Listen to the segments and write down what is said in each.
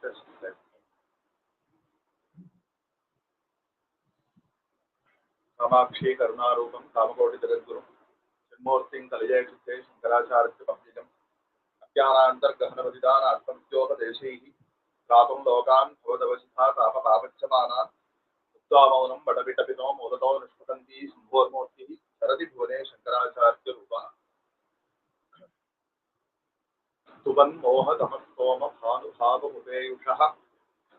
such said. Kamakshi Karunarupam Kamakoti Jagat Guru Murting Kalaya Chitte Shankaracharya Pamijam Akyana Antargahana Vidana Atmantyopadeshi Kapam Lokan Bhavadavasitha Kapa Pavachamana Uttamaunam Badavitapino Modato Nishpatanti Sambhormurti Sarati Bhuvane Shankaracharya Rupa Tuban Moha Tamastoma Bhanu Bhava Mudeyushaha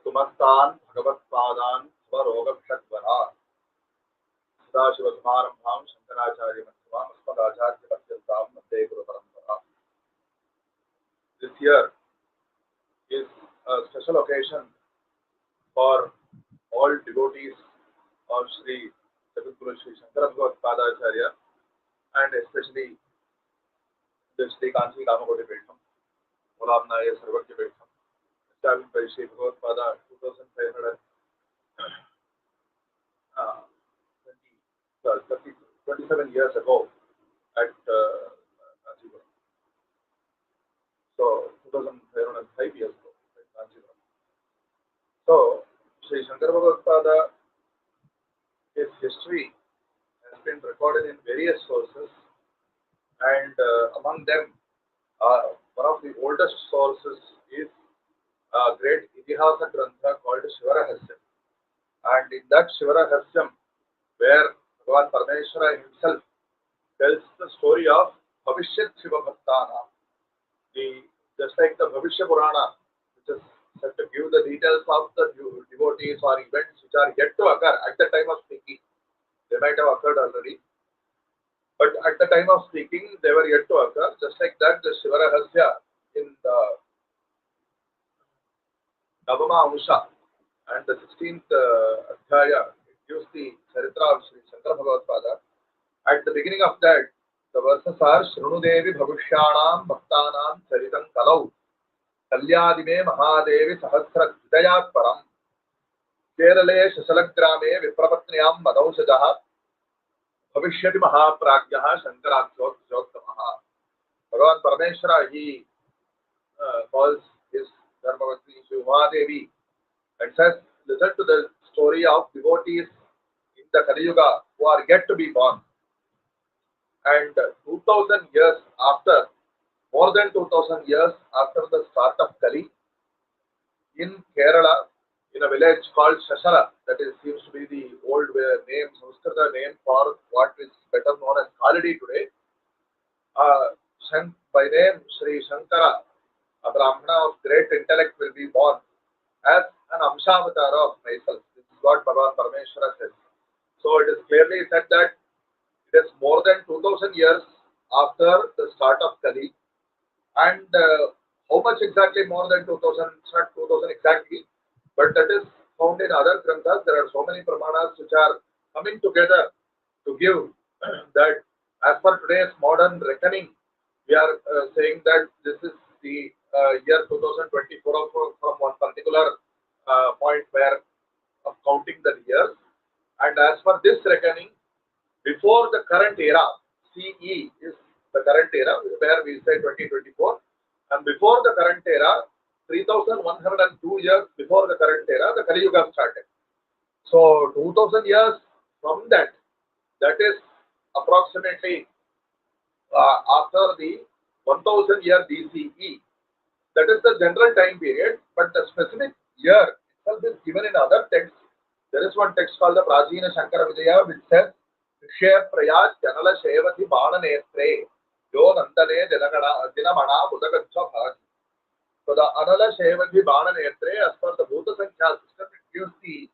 Tumastan Bhagavatpadan Svaroga Kshatvara Sadaşivasmarambham Shankaracharya Mathamam Asmadacharya Patyaltam Nande Guru Parampara. This year is a special occasion for all devotees of Shri Jagat Guru Shri Shankara Vaibhavam and especially the Shri Kanchi Kamakoti Peetam, Mulamnaya Sarvakya Peetam, established by Shri Bhagavatpada 27 years ago at Kanchipuram. So 2005 years ago at Kanchipuram. So Shri Shankara Vaibhavam, his history has been recorded in various sources, and among them one of the oldest sources is a great Itihasa Grantha called Shriramana. And in that Shriramana, where Bhagavan Parameshwara himself tells the story of Bhavishyat Shiva Bhaktana, just like the Bhavishya Purana, which is said to give the details of the devotees or events which are yet to occur at the time of speaking. They might have occurred already, but at the time of speaking, they were yet to occur. Just like that, the Shiva Rahasya in the Navama Amsha and the 16th Adhyaya, it gives the Charitra of Shri Shankara Vaibhavam. At the beginning of that, the verses are Shrunu Devi Bhavishyanam Bhaktanam Charitam Kalau Kalyadime Mahadevi Sahasra Hridayat Param Kerale Shasalagrame Viprapatniyam Madausajaha Bhavishyati Mahapragyaha Shankaracharya. Bhagavan Parameshwara, he calls his Dharmavati Mahadevi and says, listen to the story of devotees in the Kali Yuga who are yet to be born. And 2000 years after, more than 2000 years after the start of Kali, in Kerala, in a village called Shashala, that is seems to be the old name, Sanskrit name for what is better known as Kaladi today, by name Shri Shankara, a Brahmana of great intellect, will be born as an Amshavatara of myself. This is what Bhagavan Parameshwara says. So it is clearly said that it is more than 2000 years after the start of Kali, and how much exactly more than 2000, it's not 2000 exactly, but that is found in other granthas. There are so many pramanas which are coming together to give that as per today's modern reckoning, we are saying that this is the year 2024 from one particular point where of counting the years, and as per this reckoning, before the current era, CE is the current era where we say 2024, and before the current era, 3102 years before the current era, the Kali Yuga started. So 2000 years from that, that is approximately after the 1000 year BCE. That is the general time period, but the specific year itself is given in other texts. There is one text called the Prajina Shankara Vijaya, which says, Shya Prayat Janala Shevati Bana Netre Yo Nandane Dinamana Budagacha Bhati. So the Anala Shevati Bana Netre, as per the Bhuta Sankhya system, it gives the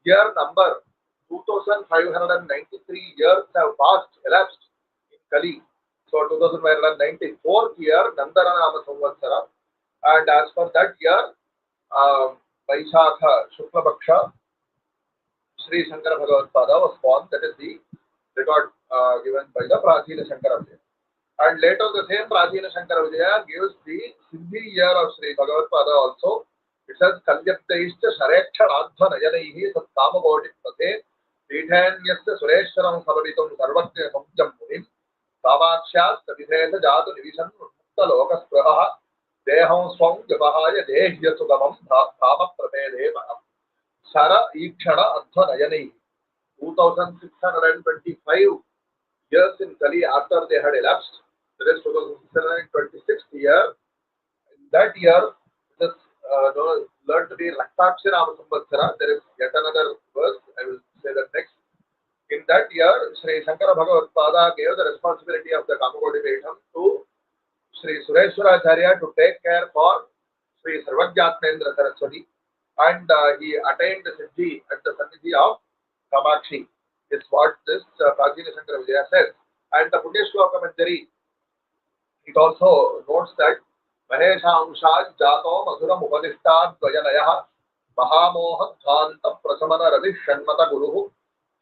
year number 2593 years have passed, elapsed in Kali. So 2594th year, Nandana Nama Samvatsara, and as per that year, Vaishakha Shukla Bhaksha, Shri Shankara Vaibhavam was born. That is the record given by the Prajina Shankara Vijaya. And later the same Prajina Shankara Vijaya gives the Siddhi year of Shri Bhagavatpada also. It says, Kalyaptaishcha Shareksha Radha Nayanaihi Sat Kamakoti Pate Peethanyasya Sureshwaram Savavitam Sarvatya Samjam Munim Savakshat Savidhesa Jatu Division Mukta Lokas Praha Deham swam vyavahaya dehya sugamam dhama prapede manam. Sara ikshana adha nayani. 2625 years in Kali after they had elapsed. That is 2626th year. In that year, this learned to be Raktakshi Rama Samvatsara. There is yet another verse. I will say that next. In that year, Shri Shankara Vaibhavam gave the responsibility of the Kamakoti Peetam to Shri Shankaracharya to take care for Shri Sarvajnatmendra Saraswati, and he attained the Siddhi at the Sannidhi of Kamakshi. Is what this Prajina Shankara Vijaya says. And the Punya Shloka Manjari, it also notes that Maheshamshad Jato Madhuram Upadishtad Dvayanaya Mahamoha Dhanta Prasamana Ravi Shanmata Guru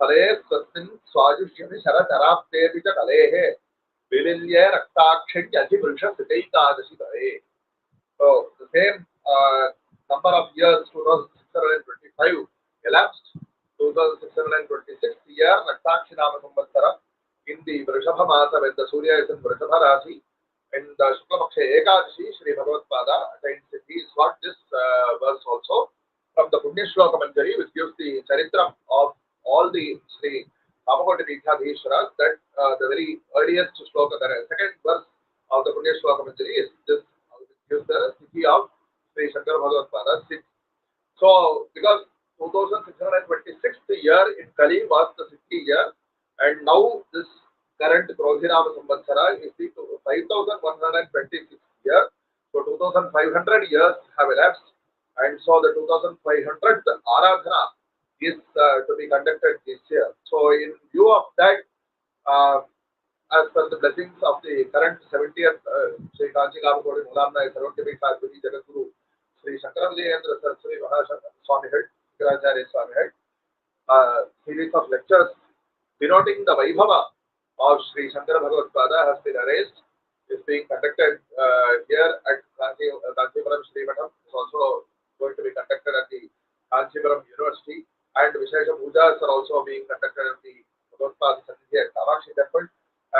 Hale Sasmin Swajushyami Sharatarapte Vita Kalehe Vililye Raktakshit Yaji Pursha Sitaika Dashitare. So the same number of years, 2625, elapsed. 2626th year, Raktakshi Nama Samvatsara, in the Vrishabha Masa, when the Surya is in Vrishabha Rasi, in the Shuklapaksha Ekadashi, Shri Bhagavatpada attains Siddhi, is what this verse also from the Punya Shloka Manjari, which gives the Charitram of all the Shri Kamakoti Peethadhishwaras, that the very earliest shloka, the second verse of the Punya Shloka Manjari is this, gives the Siddhi of Shri Shankara Bhagavatpada. So, because 2626th year in Kali was the 60th year, and now this current Krojirama Samvatsara is the 5126th year. So 2500 years have elapsed, and so the 2500th Aradhana is to be conducted this year. So in view of that, as per the blessings of the current 70th Shri Kanchi Kamakoti Mulamna Sarvakya Jagat Guru Shri Shankara Vaibhavam Saraswati Swami Head, Shankaracharya Swami Head, series of lectures denoting the Vaibhava of Shri Shankara Vaibhavam has been arranged. Is being conducted here at Kanchipuram Shriramana. It's also going to be conducted at the Kanchipuram University, and Vishesha Pujas are also being conducted at the Bhagavatpada Sannidhi at Kamakshi Temple,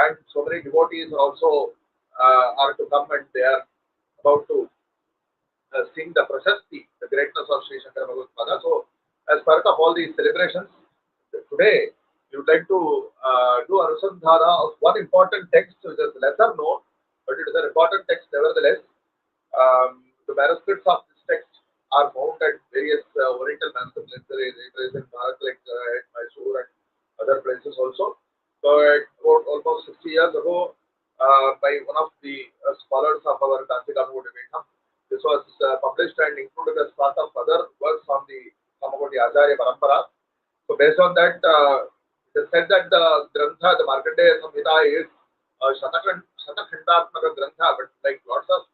and so many devotees also are to come, and they are about to sing the Prashasti, the greatness of Shri Shankara Vaibhavam. So, as part of all these celebrations, today we would like to do Anusandhana of one important text which is lesser known, but it is an important text nevertheless. The manuscripts of this text are found at various Oriental manuscript libraries in Bharat, like at Mysore and other places also. So, about almost 60 years ago, by one of the scholars of our Kanchi Kamakoti Peetam, this was published and included as part of other works on the Kamakoti Acharya Parampara. So, based on that, it is said that the Grantha, the Markandeya Samhita, is a Shatakhandatmaka Grantha, but like lots of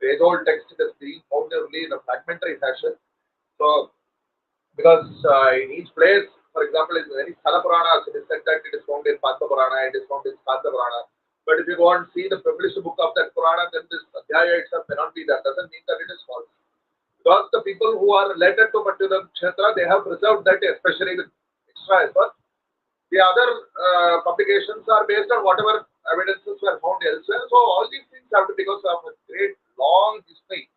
age-old text, it is being found only in a fragmentary fashion. So, because in each place, for example, in many Sthala Puranas, it is said that it is found in Padma Purana, it is found in Skanda Purana. But if you go and see the published book of that Purana, then this Adhyaya itself may not be there. Doesn't mean that it is false. Because the people who are related to particular Kshetra, they have preserved that, especially with extra effort. The other publications are based on whatever evidences were found elsewhere. So all these things have to, because of a great long history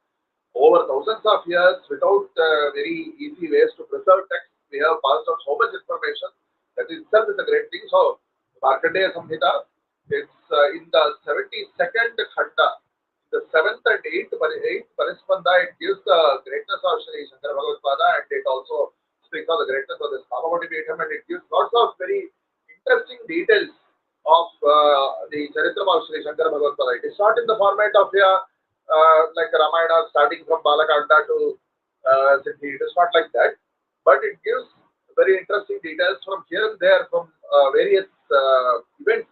over thousands of years, without very easy ways to preserve text, we have passed on so much information. That itself is a great thing. So Markandeya Samhita, it's in the 72nd Khanda, the 7th and 8th Parispanda, it gives the greatness of Shri Shankara Vaibhavam, and it also speaks of the greatness of this Kamakoti Peetam, and it gives lots of very interesting details of the Charitram of Shri Shankara Vaibhavam. It is not in the format of like Ramayana, starting from Balakanda to Siddhi. It is not like that, but it gives very interesting details from here and there, from various events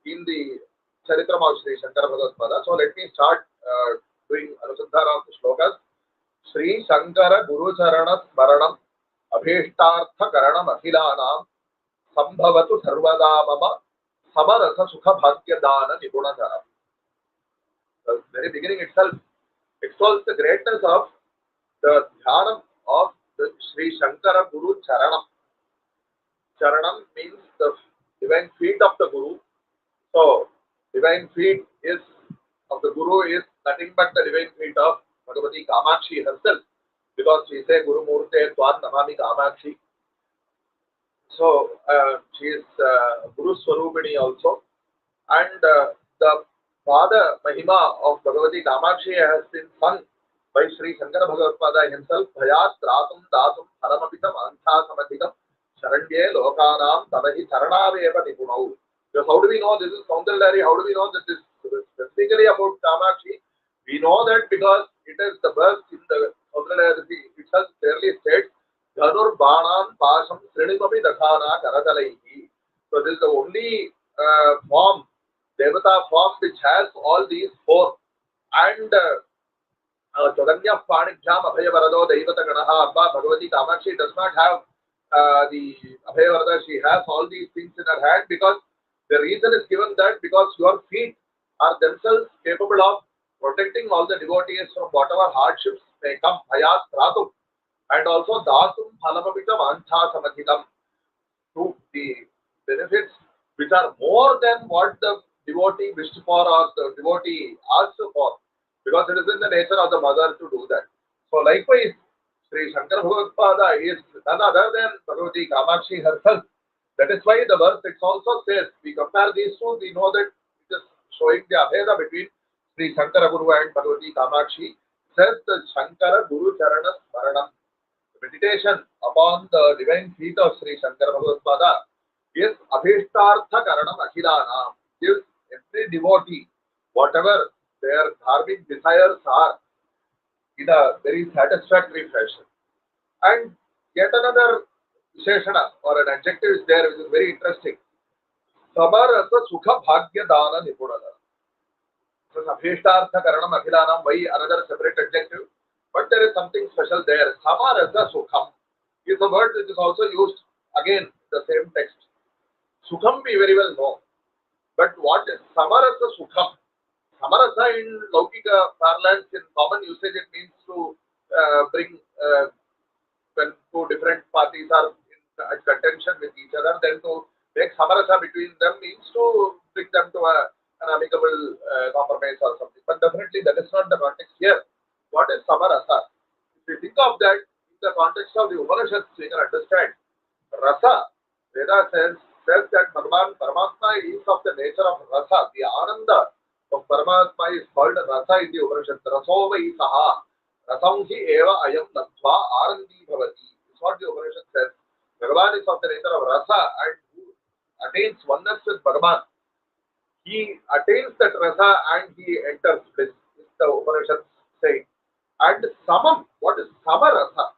in the Charitram of Shri Shankara Vaibhavam. So let me start doing Anusandhana of the shlokas. Shri Shankara Guru Charana Smaranam Abhishtartha Karanam Akhilanam Sambhavatu Sarvada Mama Samarasa Sukha Bhagya Dana Nibunadhara. The very beginning itself extols the greatness of the Dhyanam of the Shri Shankara Guru Charanam. Charanam means the divine feet of the Guru. So, divine feet is of the Guru is nothing but the divine feet of Bhagavati Kamakshi herself, because she says Guru Murte Twan Namami Kamakshi. So she is Guru Swarupini also. And the Father Mahima of Bhagavati Kamakshi has been sung by Shri Shankara Vaibhavam himself. Bhayat Ratum Datum Haramapitam Antha Samadhikam Sharandye Lokanam Tadahi Charanaveva Nipunau. Because how do we know this is Soundarlari? How do we know that this is specifically about Kamakshi? We know that because it is the verse in the Soundarlari itself clearly states Dhanur Banan Pasham Srinimapi Dakhana Karatalaihi. So this is the only form, Devata form, which has all these four. And Jaganya Panibhyam Abhayavarado Devata Ganaha Abba Bhagavati Kamakshi does not have the Abhayavarada. She has all these things in her hand, because the reason is given that because your feet are themselves capable of protecting all the devotees from whatever hardships may come. Hayat Ratum. And also Datum Halamapitam Antha Samadhikam, to the benefits which are more than what the devotee wished for or the devotee asked for, because it is in the nature of the mother to do that. So likewise, Shri Shankara Vaibhavam is none other than Bhagavati Kamakshi herself. That is why the verse it also says, we compare these two, we know that it is showing the abheda between Shri Shankara Guru and Bhagavati Kamakshi. Says the Shankara Guru Charana Smaranam. Meditation upon the divine feet of Shri Shankara Vaibhavam is Abhishtartha Karanam Akhilanam. Gives every devotee whatever their dharmic desires are in a very satisfactory fashion. And yet another Visheshana or an adjective is there which is very interesting. Samarasa Sukha Bhagya Dana Nipudana. So Abhishtartha Karanam Akhilanam, why another separate adjective? But there is something special there. Samarasa Sukham is a word which is also used again in the same text. Sukham we very well know. But what is Samarasa Sukham? Samarasa in Laukika parlance, in common usage, it means to bring when two different parties are in contention with each other, then to make Samarasa between them means to bring them to an amicable compromise or something. But definitely that is not the context here. What is Samarasa? If you think of that in the context of the Upanishads, you can understand. Rasa, Veda says that Bhagavan Paramatma is of the nature of Rasa. The Ananda of Paramatma is called Rasa in the Upanishads. Raso vai saha. Rasam hi eva ayam natva arandi bhavati. This is what the Upanishad says. Bhagavan is of the nature of Rasa, and who attains oneness with Bhagavan, he attains that Rasa and he enters bliss. This is the Upanishad saying. And Samam, what is Samarasa?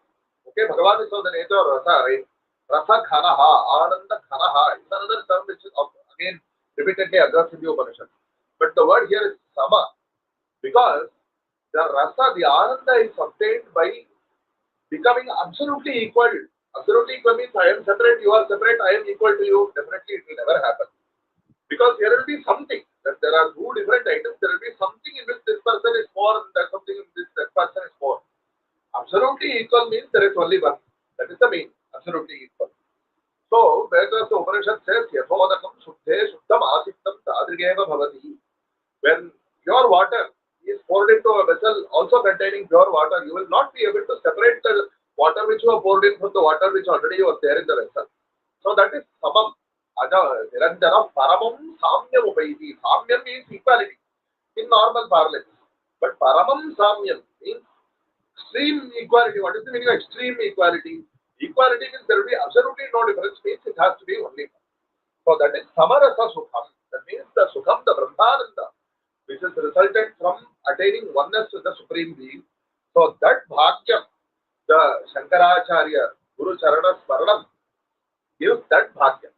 Okay, Bhagavan is of the nature of Rasa, right? Rasa Khanaha, Ananda Khanaha is another term which is again repeatedly addressed in the Upanishad. But the word here is Sama, because the Rasa, the Ananda is obtained by becoming absolutely equal. Absolutely equal means I am separate, you are separate, I am equal to you. Definitely it will never happen. Because there will be something, that there are two different items, there will be something in which this person is more and there's something in which that person is more. Absolutely equal means there is only one. That is the mean, absolutely equal. So, where the Upanishad says, Yathodakam Shuddhe Shuddham Asiktam Tadrigeva Bhavati. When pure water is poured into a vessel also containing pure water, you will not be able to separate the water which you have poured in from the water which already was there in the vessel. So that is Samam. Niranjana Paramam Samyam Upaiti. Samyam means equality in normal parlance. But Paramam Samyam means extreme equality. What is the meaning of extreme equality? Equality means there will be absolutely no difference, means it has to be only one. So that is Samarasa Sukham. That means the Sukham, the Brahmananda, which is resultant from attaining oneness with the Supreme Being. So that Bhagyam, the Shankaracharya, Guru Charana Smaranam, gives that Bhagyam.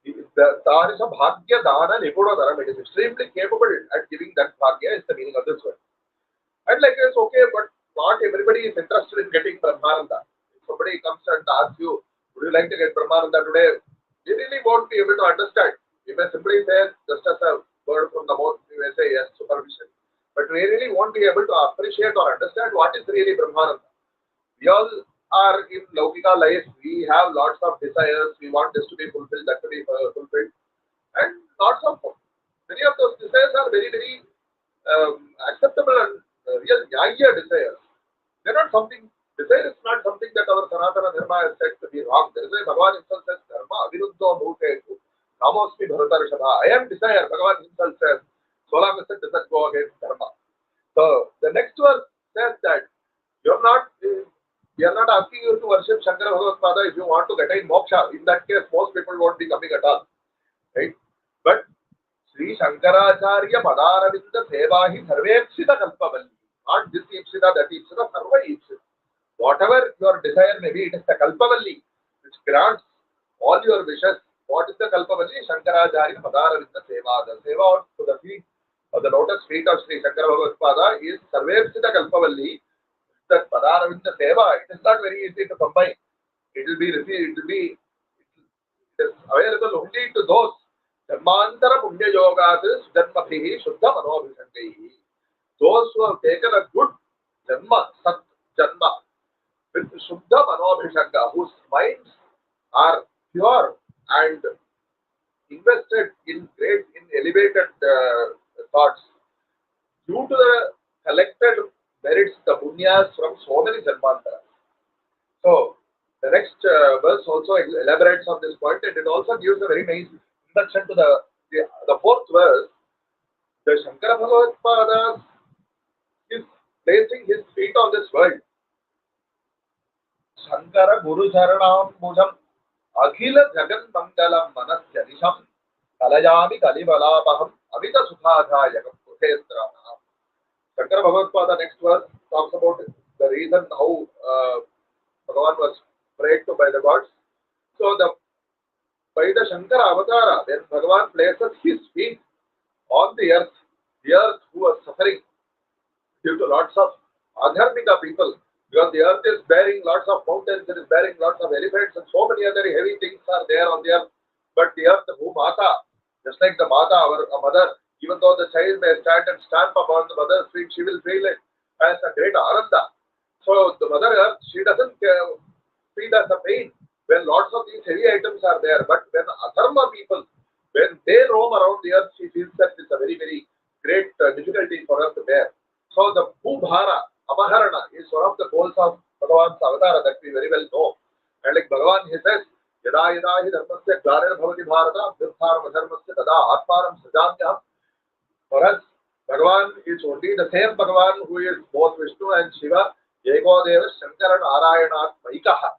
There is a Bhagya Dana Nipudadaram. It is extremely capable at giving that Bhagya, is the meaning of this word. And like it's okay, but not everybody is interested in getting Brahmananda. If somebody comes and asks you, would you like to get Brahmananda today? You really won't be able to understand. You may simply say, just as a word from the mouth, you may say yes, supervision. But we really won't be able to appreciate or understand what is really Brahmananda. We all are in Laukika life, we have lots of desires, we want this to be fulfilled, that to be fulfilled, and lots of, many of those desires are very, very Bahya desires. They're not something, desire is not something that our Sanatana Dharma has said to be wrong. There is why Bhagavan himself says, Dharma aviruddho bhutetu. Namosmi bharatarishabha. I am desire. Bhagavan himself says, so long as it doesn't go against Dharma. So the next verse says that you're not, we are not asking you to worship Shankara Bhagavatpada if you want to attain moksha. In that case, most people won't be coming at all. Right? But Shri Shankaracharya Padaravinda Sevahi Sarvepsita Kalpavalli. Not this Ipsita, that Ipsita, Sarva Ipsita. Whatever your desire may be, it is the Kalpavalli which grants all your wishes. What is the Kalpavalli? Shankaracharya Padaravinda Seva. The Seva to the feet of the lotus feet of Shri Shankara Vaibhavam is Sarvepsita Kalpavalli. That Padaravinda Seva, it is not very easy to combine. It will be received, it is available only to those Dharmantara Punya Yogat Dharmabhihi Shuddha Manobhishankahi. Those who have taken a good Dharma, Sat Janma, with Shuddha Manobhishanka, whose minds are pure and invested in great, in elevated thoughts, due to the collected merits, the punyas from so many Janmantaras. So, the next verse also elaborates on this point, and it also gives a very nice introduction to the fourth verse. The Shankara Bhagavatpada is placing his feet on this world. Shankara Guru Charanam Mujam Akhila Jagan Mangalam Manasya Nisham Kalayami Kalibalapaham Amita Sukhaja Yagam Kutestrana. Shankara Bhagavatpada, next verse, talks about the reason how Bhagavan was prayed to by the gods. So, by the Shankara Avatara, when Bhagavan places his feet on the earth who was suffering due to lots of adharmika people, because the earth is bearing lots of mountains, it is bearing lots of elephants, and so many other heavy things are there on the earth. But the earth, who Mata, just like the Mata, our mother, even though the child may stand and stamp upon the mother's feet, she will feel it as a great ananda. So the mother earth, she doesn't feel as a pain when lots of these heavy items are there. But when adharma people, when they roam around the earth, she feels that it's a very, very great difficulty for her to bear. So the Bhubhara, Amaharana, is one of the goals of Bhagavan's avatara that we very well know. And like Bhagavan, he says, Yada yada hi dharmasya glarena bhavati bharata abhyutharam adharmasya tada atmaram sajamyam. For us, Bhagavan is only the same Bhagavan who is both Vishnu and Shiva. Eko Deva Shankara Narayanat Maikaha.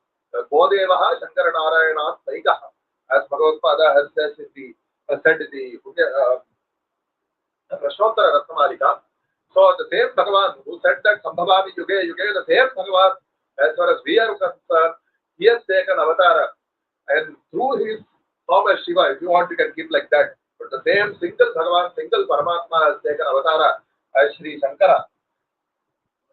Godevaha Shankara Narayanat Maikaha. As Bhagavatpada has said in the Prashnottara Ratnamalika. So the same Bhagavan who said that Sambhavami Yuge Yuge, the same Bhagavan, as far as we are concerned, he has taken avatara. And through his form as Shiva, if you want, you can keep like that. But the same single Bhagavan, single Paramatma has taken avatara as Shri Shankara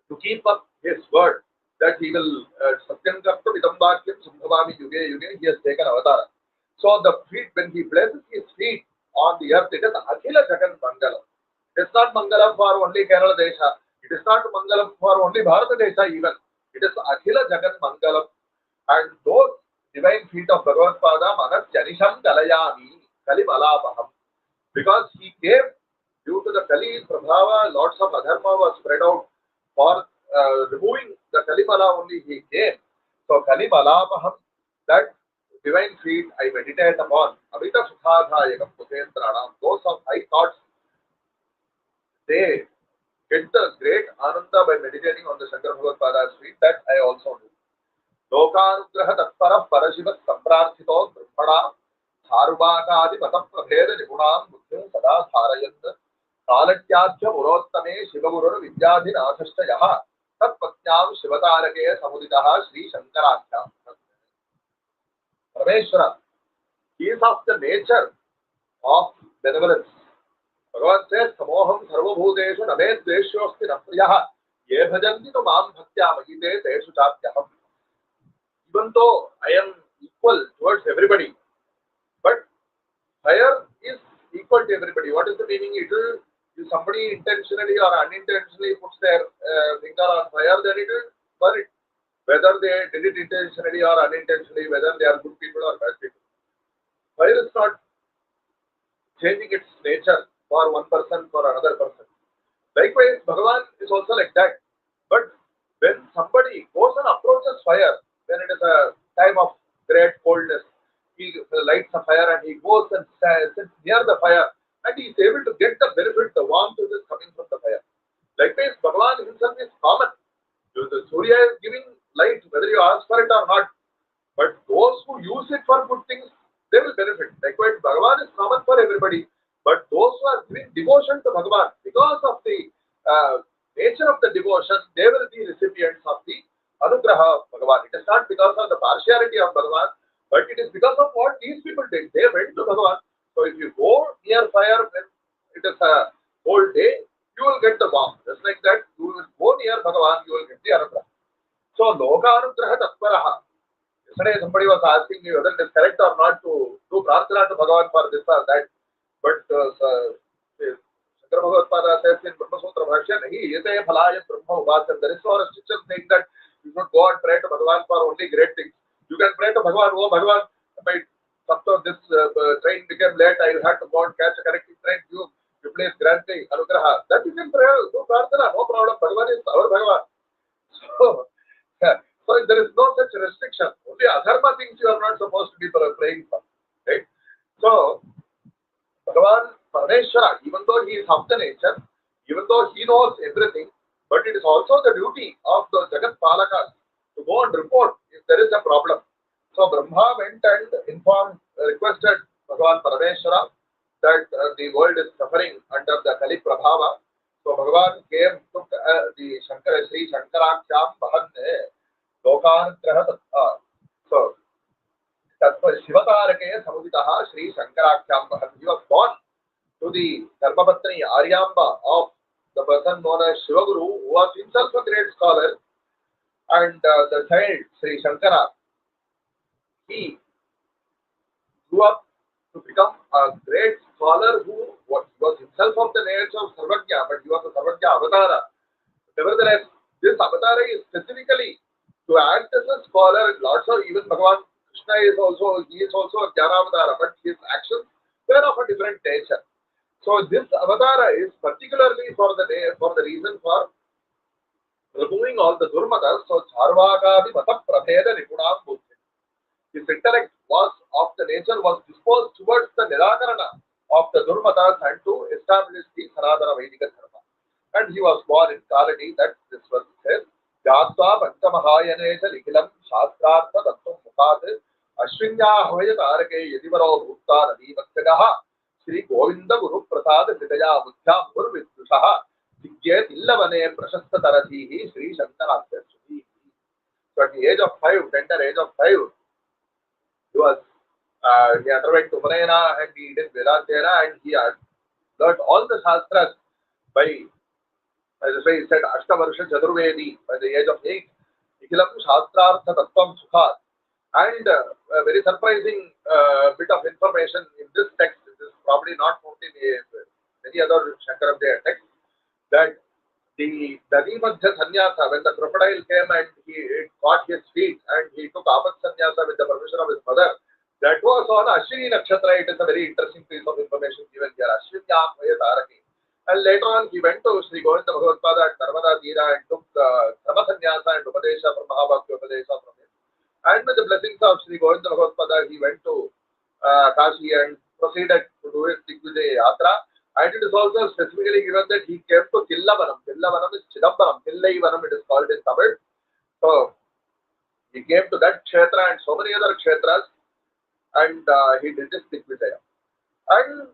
to keep up his word that he will Satyam Kartu Vidambakyam Sambhavami Yuge Yuge, he has taken avatara. So the feet, when he places his feet on the earth, it is Akhila Jagan Mangalam. It is not Mangalam for only Kerala Desha. It is not Mangalam for only Bharata Desha even. It is Akhila Jagan Mangalam. And those divine feet of Bhagavatpada Manas Janisham Kalayami Kalibalapaham. Because he came due to the Kali Prabhava, lots of adharma was spread out for removing the Kalibala only he came. So Kalibalapaham, that divine feet I meditate upon. Amita Sukhadha Yagam Putentranam. Those of high thoughts, they get the great ananda by meditating on the Shankara Bhagavatpada's feet. That I also do. Lokanugraha Tatpara Parashiva Samprarthito Brahmana Sarvakadi Mataprabheda Nipunam Buddhim Sada Tharayan Kalatyadhya Murottame Shivaguru Vidyadhinasashta Yaha Tatpatnyam Shivatarake Samuditaha Shri Shankaracharya. Brahmashri, he is of the nature of benevolence. Bhagavan says, Samoham Sarvabhuteshu Name Dveshyosti Napriyaha Ye Bhajanti to Mam Bhaktya Mahite Teshu Chatyaham. Even though I am equal towards everybody, but fire is equal to everybody. What is the meaning? It will, if somebody intentionally or unintentionally puts their finger on fire, then it will burn it. Whether they did it intentionally or unintentionally, whether they are good people or bad people. Fire is not changing its nature for one person, for another person. Likewise, Bhagavan is also like that. When somebody goes and approaches fire, when it is a time of great coldness, he lights a fire and he goes and sits near the fire and he is able to get the benefit, the warmth which is coming from the fire. Likewise, Bhagavan himself is common. The Surya is giving light whether you ask for it or not. But those who use it for good things, they will benefit. Likewise, Bhagavan is common for everybody. But those who are giving devotion to Bhagavan, because of the nature of the devotion, they will be recipients of the Anugraha of Bhagavan. It is not because of the partiality of Bhagavan, but it is because of what these people did. They went to Bhagavan. So if you go near fire when it is a cold day, you will get the warmth. Just like that, you will go near Bhagavan, you will get the Anugraha. So, Loka Anugraha Tatparaha. Yesterday, somebody was asking me whether it is correct or not to do prarthana to Bhagavan for this or that. But Shankara Vaibhavam says in Brahmashri, Nahi, Yete Phalaya Brahma Uvasan. There is no restriction saying that you should go and pray to Bhagavan for only great things. You can pray to Bhagavan, oh Bhagavan, somehow this train became late, I had to go and catch a connecting train. You please grant me Anugraha. That you can pray, do prarthana, no problem. Bhagavan is our Bhagavan. So, so there is no such restriction. Only adharma things you are not supposed to be praying for. Right? So, Bhagavan Parameshwara, even though he is of the nature, even though he knows everything, but it is also the duty of the Jagat Palakas to go and report if there is a problem. So Brahma went and requested Bhagavan Parameshwara that the world is suffering under the Kali Prabhava. So Bhagavan came, took the Shri Shankaracharya Lokanugraha Tattva. So Tattva Shivatarake Samhitaha Shri Shankaracharya. He was born to the Dharmapatni Aryamba of the person known as Shiva Guru, who was himself a great scholar, and the child Shri Shankara, he grew up to become a great scholar who was himself of the nature of Sarvajna, but he was a Sarvajna Avatara. Nevertheless, this Avatara is specifically to act as a scholar. Lots of even Bhagavan Krishna is also a Jnana Avatara, but his actions were of a different nature. So this Avatara is particularly for the reason for removing all the Durmatas. So Charvakadi Mata Prabheda Nipunam Buddhi. His intellect was disposed towards the Nirakarana of the Durmatas and to establish the Sanatana Vedic Dharma. And he was born in Kaladi, that this verse says, Jatva Panchamahayanesha Likilam Shastrartha Tattum Mukhat Ashwinya Hoya Tarake Yadivaro Bhutta Nadi Vaksagaha Shri Govinda Guru Prasad Vidaya Buddha Guru Vidushaha Vigyet Illavane Prashasta Taratihi Shri Shankaracharya. So at the age of 5, tender age of 5, he underwent Upanayana and he did Vedantera and he had learned all the Shastras by, as I say, he said, Ashtavarsha Chaturvedi by the age of 8. Nikilam Shastrartha Tattvam Sukhat. And a very surprising bit of information in this text, this is probably not found in many other Shankaracharya texts, that the Dadimadhya Sannyasa, when the crocodile came and it caught his feet and he took Apat Sannyasa with the permission of his mother, that was on Ashwini Nakshatra. It is a very interesting piece of information given here. Ashwinyam Vayataraki. And later on, he went to Sri Govinda Bhagavatpada at Narmada Tira and took Dhamma Sannyasa and Upadesha from Mahabhakti Upadesha from him. And with the blessings of Sri Govinda Bhagavatpada, he went to Kashi and proceeded to do his Digvijaya Yatra. And it is also specifically given that he came to Tillavanam. Tillavanam is Chidambaram. Tillaivanam it is called in Tamil. So he came to that kshetra and so many other kshetras and he did this Digvijaya. And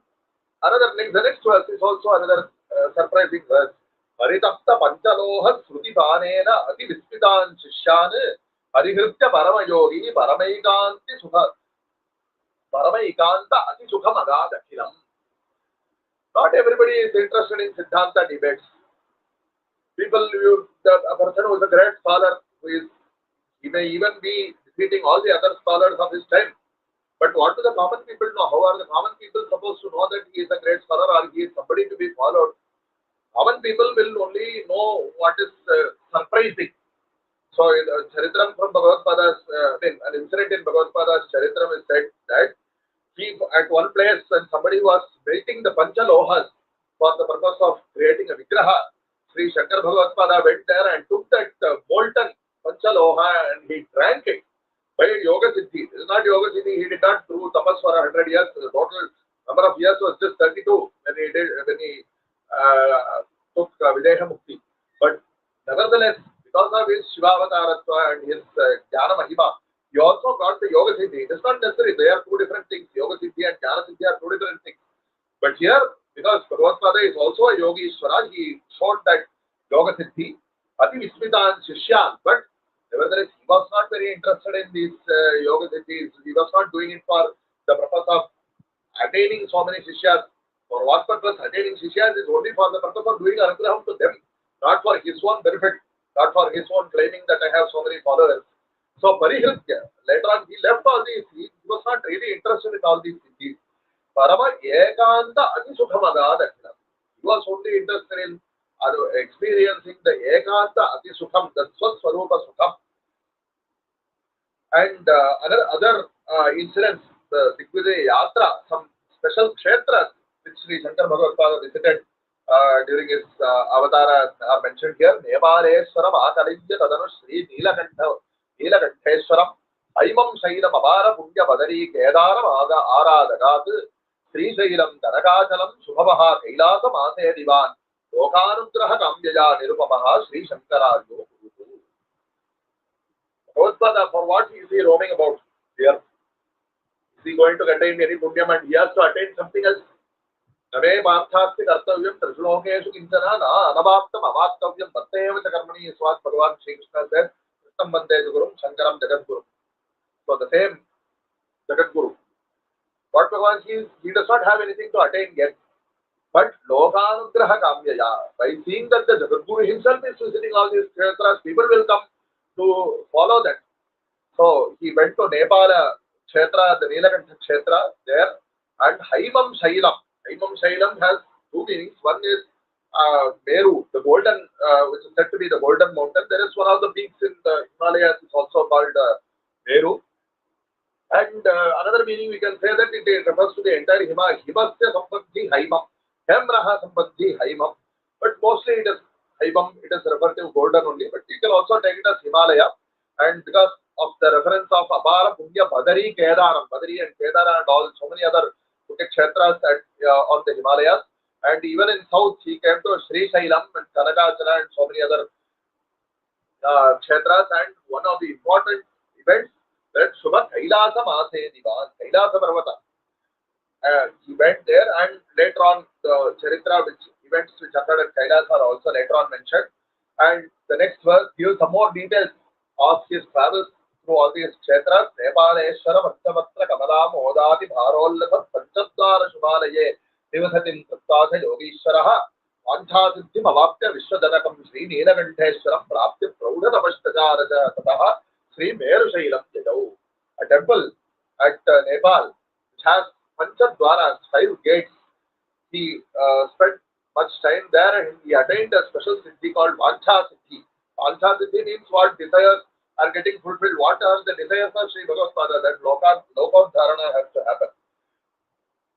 the next verse is also another surprising verse. Haritapta Panchaloha Srutipanena Ati Vispitan Shishyan Harihritya Paramayogi Paramaikanti Sukha Paramaikanta Ati Sukha Magadakiram. Not everybody is interested in Siddhanta debates. A person who is a great scholar, he may even be defeating all the other scholars of his time. But what do the common people know? How are the common people supposed to know that he is a great scholar or he is somebody to be followed? Common people will only know what is surprising. So, in Charitram from Bhagavatpada's, an incident in Bhagavatpada's Charitram is said that he, at one place, when somebody was melting the Panchalohas for the purpose of creating a Vigraha, Shri Shankara Vaibhavam went there and took that molten Panchaloha and he drank it by Yoga Siddhi. This is not Yoga Siddhi. He did not do tapas for 100 years. The total number of years was just 32 when he took Videha Mukti. But nevertheless, because of his Shivavataratva and his Jnana Mahima, he also got the Yoga Siddhi. It is not necessary. They are two different things. Yoga Siddhi and Jnana Siddhi are two different things. But here, because Bhagavatpada is also a Yogishwara, he showed that Yoga Siddhi, Ati Vismitan Shishyan, but nevertheless, he was not very interested in these Yoga Siddhis. He was not doing it for the purpose of attaining so many Shishyas. For what purpose? Attaining Shishyas is only for the purpose of doing Anugraham to them, not for his own benefit, not for his own claiming that I have so many followers. So, Parihritya, later on, he left all these. He was not really interested in all these Siddhis. Parama Ekanta Atisukhamada. He was only interested in experiencing the Ekanta Atisukham, the Swaswarupa Sukham. And other incidents, the Digvijaya Yatra, some special kshetras which Shri Shankara Vaibhavam visited during his avatara are mentioned here. Nemaleswaram Akalivya Tadanu Shri Neelakantheswaram Aimam Shailam Abara Punya Badari Kedaram Aradagat Sri Shailam Tanakachalam Subhavaha Kailasa Mase Divan Lokanugraha Kamyaya Nirupamaha Shri Shankaracharya Guru. Bhagavatpada, for what is he roaming about here? Is he going to attain any punyam and he has to attain something else? Name Marthasti Kartavyam Trishulokeshu Kinchana Na Anabhaptam Avaktavyam Bhatteva Chakarmani is what Bhagavan Shri Krishna said. Krishnam Vande Gurum Shankaram Jagat Guru. So the same Jagat Guru. What Bhagavan says, he does not have anything to attain yet. But Lokanugraha Kamyaya, by seeing that the Jagat Guru himself is visiting all these kshetras, people will come to follow that. So he went to Nepal kshetra, the Neelakantha kshetra there, and Haimam Shailam. Haimam Shailam has two meanings. One is Nerur, the golden, which is said to be the golden mountain. There is one of the peaks in the Himalayas, is also called Nerur. And another meaning we can say that it refers to the entire Himasya Sambandhi Haimam. Hemraha Sambandhi Haimam. But mostly it is Haimam, it is referred to golden only, but you can also take it as Himalaya. And because of the reference of Abara Punya Badari Kedaram, Badari and Kedara and all, so many other kshetras on the Himalayas. And even in south, he came to Sri Shailam and Kanakachala and so many other kshetras. And one of the important events that Shubha Kailasa Mase Divan, Kailasa Parvata. He went there, and later on the Charitra, which events which occurred at Kailas are also later on mentioned. And the next verse gives some more details of his travels through all these kshetras. Nepaleshwara Bhaktavatra Kamalam Odati Bharollatha Panchadvara Shumalaye Divasatin Tattasa Yogishwaraha Vancha Siddhim Avapya Vishwadanakam Shri Neelakantheswaram Prapti Praudha Namashtajaraja Tataha Shri Meru Shailam Jadau. A temple at Nepal which has Panchadvaras, 5 gates. He spent much time there and he attained a special siddhi called Vancha Siddhi. Vancha Siddhi means what desires are getting fulfilled. What are the desires of Shri Bhagavatpada? That Lokadharana has to happen.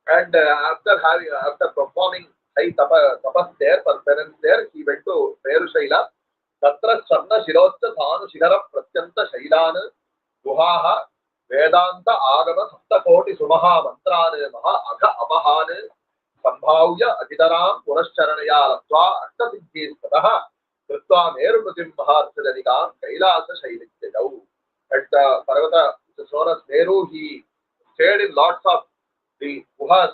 And after performing high tapas there, for penance there, he went to Meru Shaila. Tatra Sharna Shirotta Thanu Shihara Pratyanta Shailana Guhaha Vedanta Agama Saptakoti Sumaha Mantrane Maha Agha Amahane Sambhavya Adidaram Purascharanaya Latva Aktasiddhis Tataha Kritva Merunutim Maharsadadikam Kailasa Shailitya. At Parvata, which is known as Nerur, he stayed in lots of the guhas,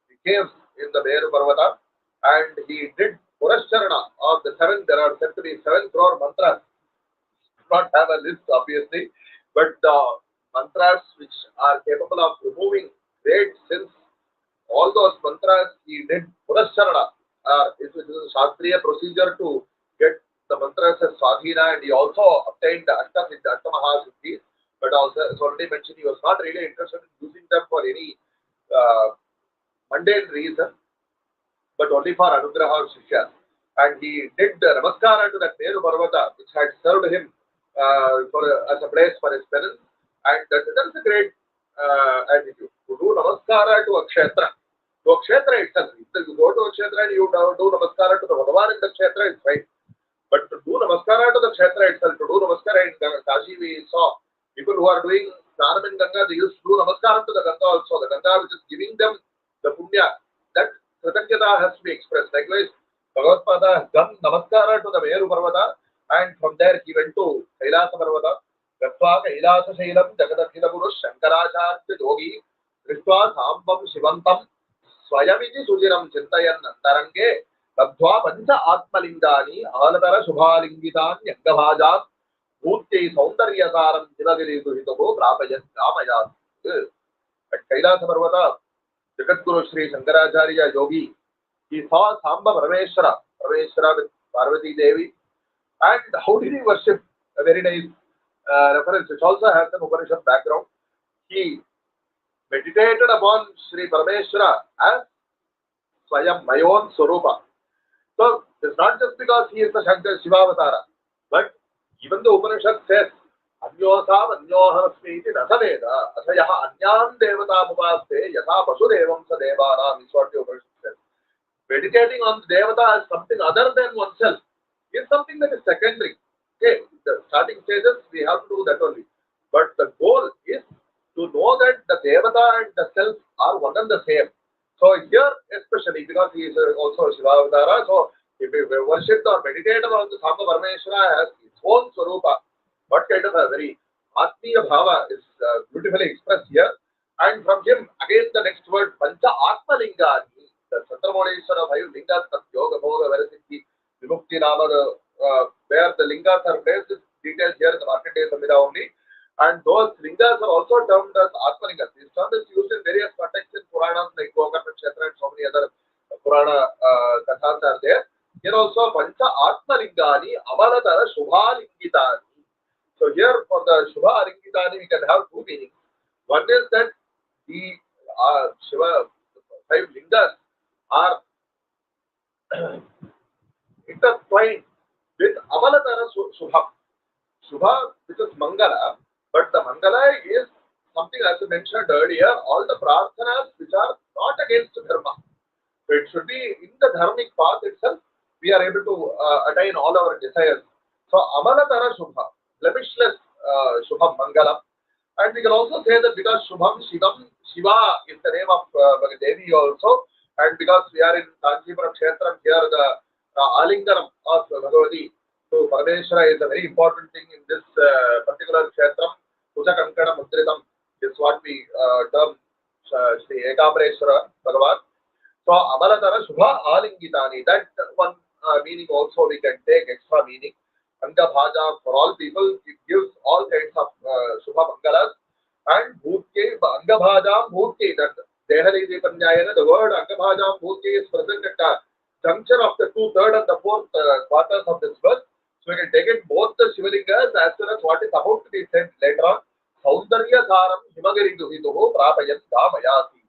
the caves in the Meru Parvata, and he did Purasharana of the 7. There are said to be 7 crore mantras. Not have a list obviously, but mantras which are capable of removing great sins. All those mantras he did Purasharana. It is a Shastriya procedure to get the mantras as Swadhina, and he also obtained the Astamahasiddhis. But also, as already mentioned, he was not really interested in using them for any mundane reason, but only for Anugraha of Shishya. And he did the Namaskara to that Meru Parvata, which had served him as a place for his penance. And that is a great attitude. To do Namaskara to a kshetra, to a kshetra itself. If you go to a kshetra and you do namaskara to the Bhagavan in the kshetra, it's fine. But to do namaskara to the kshetra itself, to do namaskara in Kashi, we saw people who are doing Snanam in Ganga, they used to do namaskara to the Ganga also. The Ganga which is giving them the punya, that Kritanyata has to be expressed. Likewise, Bhagavatpada has done namaskara to the Meru Parvata, and from there he went to Kailasa Parvata. Gatva Kailasa Shailam Jagat Guru Shankaracharya Yogi Drishva Sambam Shivantam Swayamiti Sujiram Chintayan Nandarange Labdhva Pancha Atmalingani Alatara Shubhalingitani Yangabhajam Bhutye Saundaryasaram Jivagiri Duhitogo Prapayan Ramayas. At Kailasa Parvata, Jagat Guru Shri Shankaracharya Yogi, he saw Samba Parameshwara with Parvati Devi, and how did he worship? A very nice reference, which also has an Upanishad background. He meditated upon Shri Parameshwara as Swayam, my own Swarupa. So it's not just because he is the Shankar Shivavatara, but even the Upanishad says, Anyosam Anyoharasmi iti Nasaveda, Asayaha Anyam Devata Mupaste, Yatha Pasudevam Sadevaram is what the Upanishad says. Meditating on Devata as something other than oneself is something that is secondary. Okay, the starting stages we have to do that only. But the goal is to know that the Devata and the self are one and the same. So here, especially because he is also Shivavatara, so if we worship or meditate on the Samba Parameshwara as his own Swarupa, what kind of a very Atmiya Bhava is beautifully expressed here. And from him, again the next word, Pancha Atmalingani, the Satramodeshwara Bhayu Lingas, Yoga Bhoga Varasiddhi, Vimukti Nama, where the lingas are placed, is detailed here in the Markandeya Samhita only. And those lingas are also termed as Atmalingas. This term is used in various contexts in Puranas like Gokarna Kshetra and so many other Purana Kathas are there. Here also Pancha Atmalingani Amalatara Shubhalingitani. So here for the Shubha Alingitani we can have two meanings. One is that the Shiva, 5 lingas are intertwined with Amalatara Shubha. Shubha, which is Mangala, but the Mangala is something as I mentioned earlier, all the prarthanas which are not against Dharma. So it should be in the dharmic path itself, we are able to attain all our desires. So Amalatara Shubha, blemishless Shubham Mangalam. And we can also say that because Shubham Shivam, Shiva is the name of Devi also, and because we are in Kanchipuram Kshetram, here the Alinganam of Bhagavati to Parameshwara is a very important thing in this particular Kshetram. Puja Kankana Mudritam is what we term Shri Ekamreshwara Bhagavan. So Amalatara Shubha Alingitani, that one meaning also we can take extra meaning. Anga Bhaja for all people, it gives all kinds of Shubha Mangalas. And Bhutke, Anga Bhaja, Bhutke, that Dehali Dipanyayana, the word Anga Bhaja, Bhutke is present at a junction of the 2/3 and the 4th quarters of this verse. So we can take it both the Shivalingas as well as what is about to be said later on. Saundarya Saram Himagiri Duhituho Prapayan Dhamayasi.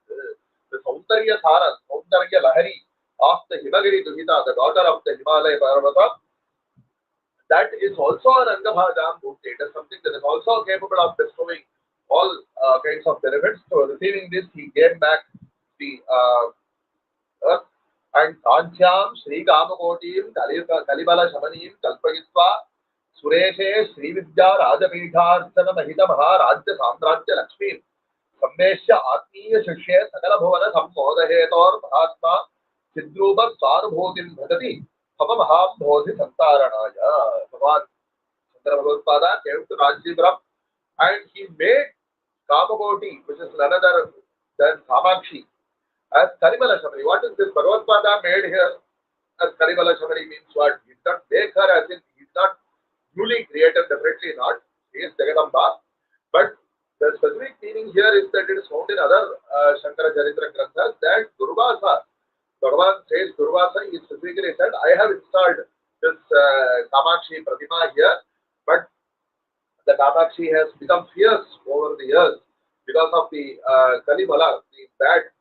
The Saundarya Saram, Saundarya Lahari of the Himagiri Duhita, the daughter of the Himalaya Parvata, that is also an Angabhajam Bhukti. It is something that is also capable of bestowing all kinds of benefits. So receiving this, he gave back the earth. And Kancham Shri Kamakoti Kalibala Shamanim Kalpagitva Sureshe Shri Vidya Rajapitharthana Mahita Maharajya Samrajya Lakshmi Sameshya Atmiya Shishya Sakala Bhavana Sammodahetor Mahatma Sidruba Sarubhotim Bhadati Papa Maham Bodhi Santaranaya. Bhagavan Shankara Vaibhavam came to Kanchipuram and he made Kamakoti, which is none other than Kamakshi, as Kalibala Shamari. What is this? Bhagavatpada made here as Kalibala Shamari means what? He did not make her as in he is not newly created, definitely not. He is Jagadamba. But the specific meaning here is that it is found in other Shankaracharya Granthas that Durvasa, Bhagavan says Durvasa, he specifically said, I have installed this Kamakshi Pratima here, but the Kamakshi has become fierce over the years because of the Kalibala, the bad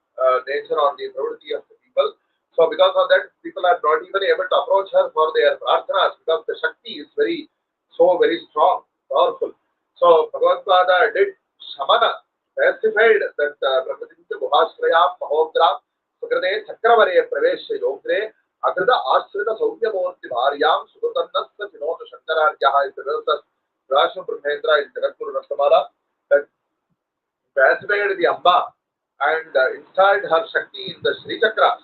nature or the property of the people. So because of that, people are not even able to approach her for their prarthanas because the Shakti is very strong, powerful. So Bhagavatpada did Shamana, specified that Brahmashri Mahobdram Sukrade Chakravare Pravesha Yogre Agrada Ashrita Saudya Murti Bharyam Sudanasa Chinoto Shankaracharya is the verse of Rashma Brahmendra in Jagat Guru that fascinated the Amba and installed her Shakti in the Shri Chakra.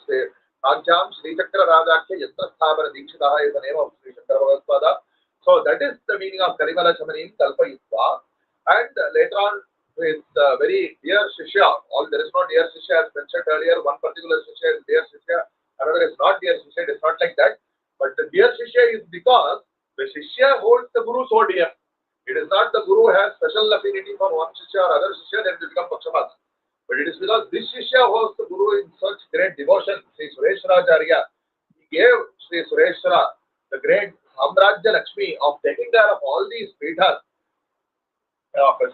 Kancham Shri Chakra Radhakya Yatra Sthabara Dikshitaha is the name of Shri Shankara Vaibhavam. So that is the meaning of Karimala Chamanim Kalpa Yutva. And later on, with very dear Shishya, there is no dear Shishya as mentioned earlier. One particular Shishya is dear Shishya, another is not dear Shishya. It is not like that. But the dear Shishya is because the Shishya holds the Guru so dear. It is not the Guru has special affinity for one Shishya or other Shishya, then it will become Pakshapat. But it is because this Shishya holds the Guru in such great devotion. Shri Shankaracharya, he gave Shri Sureshwara the great Samrajya Lakshmi of taking care of all these Peethas.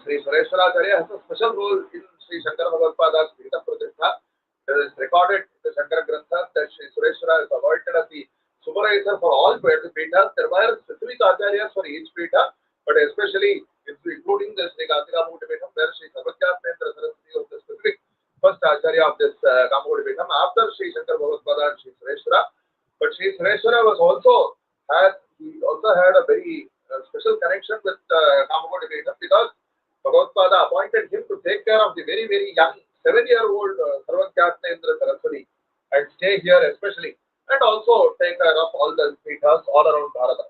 Shri Shankaracharya has a special role in Shri Shankara Vaibhavam's Peetam Pratishtha. It is recorded in the Shankara Grantha that Shri Sureshwara is appointed as the supervisor for all Peethas. There were specific acharyas for each Peetha, but especially including the Shri Kamakoti Peetam, where Shri Sarvajyatmendra Saraswati was the specific first acharya of this Kamakoti Peetam after Shri Shankara Vaibhavam and Shri Sureshwara. But Shri Sureshwara was also had a very special connection with Kamakoti Peetam because Bhagavatpada appointed him to take care of the very, very young 7-year-old Sarvajyatmendra Saraswati and stay here especially, and also take care of all the Peethas all around Bharata.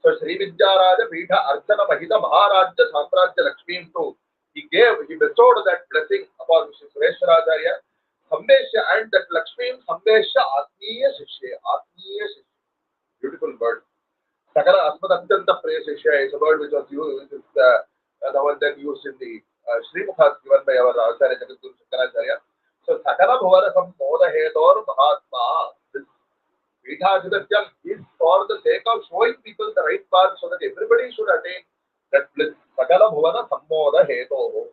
So Sri Vidyaraja Peetha Archana Mahita Maharajya Samrajya Lakshmi too. He bestowed that blessing upon Shri Sureshwaracharya, Sambeshya, and that Lakshmi Sambeshya Atmiya Shishya. Atmiya Shishya. Beautiful word. Sakala Asmadatyanta Priya Shishya is a word which was used, which is the one that used in the Srimukhas given by our Acharya Jagat Guru Shankaracharya. So Sakala Bhavana Sammoda Hetor Mahatma. This Peethadhitatyam is for the sake of showing people the right path so that everybody should attain that bliss. Sakala Bhavana Sammoda Hetor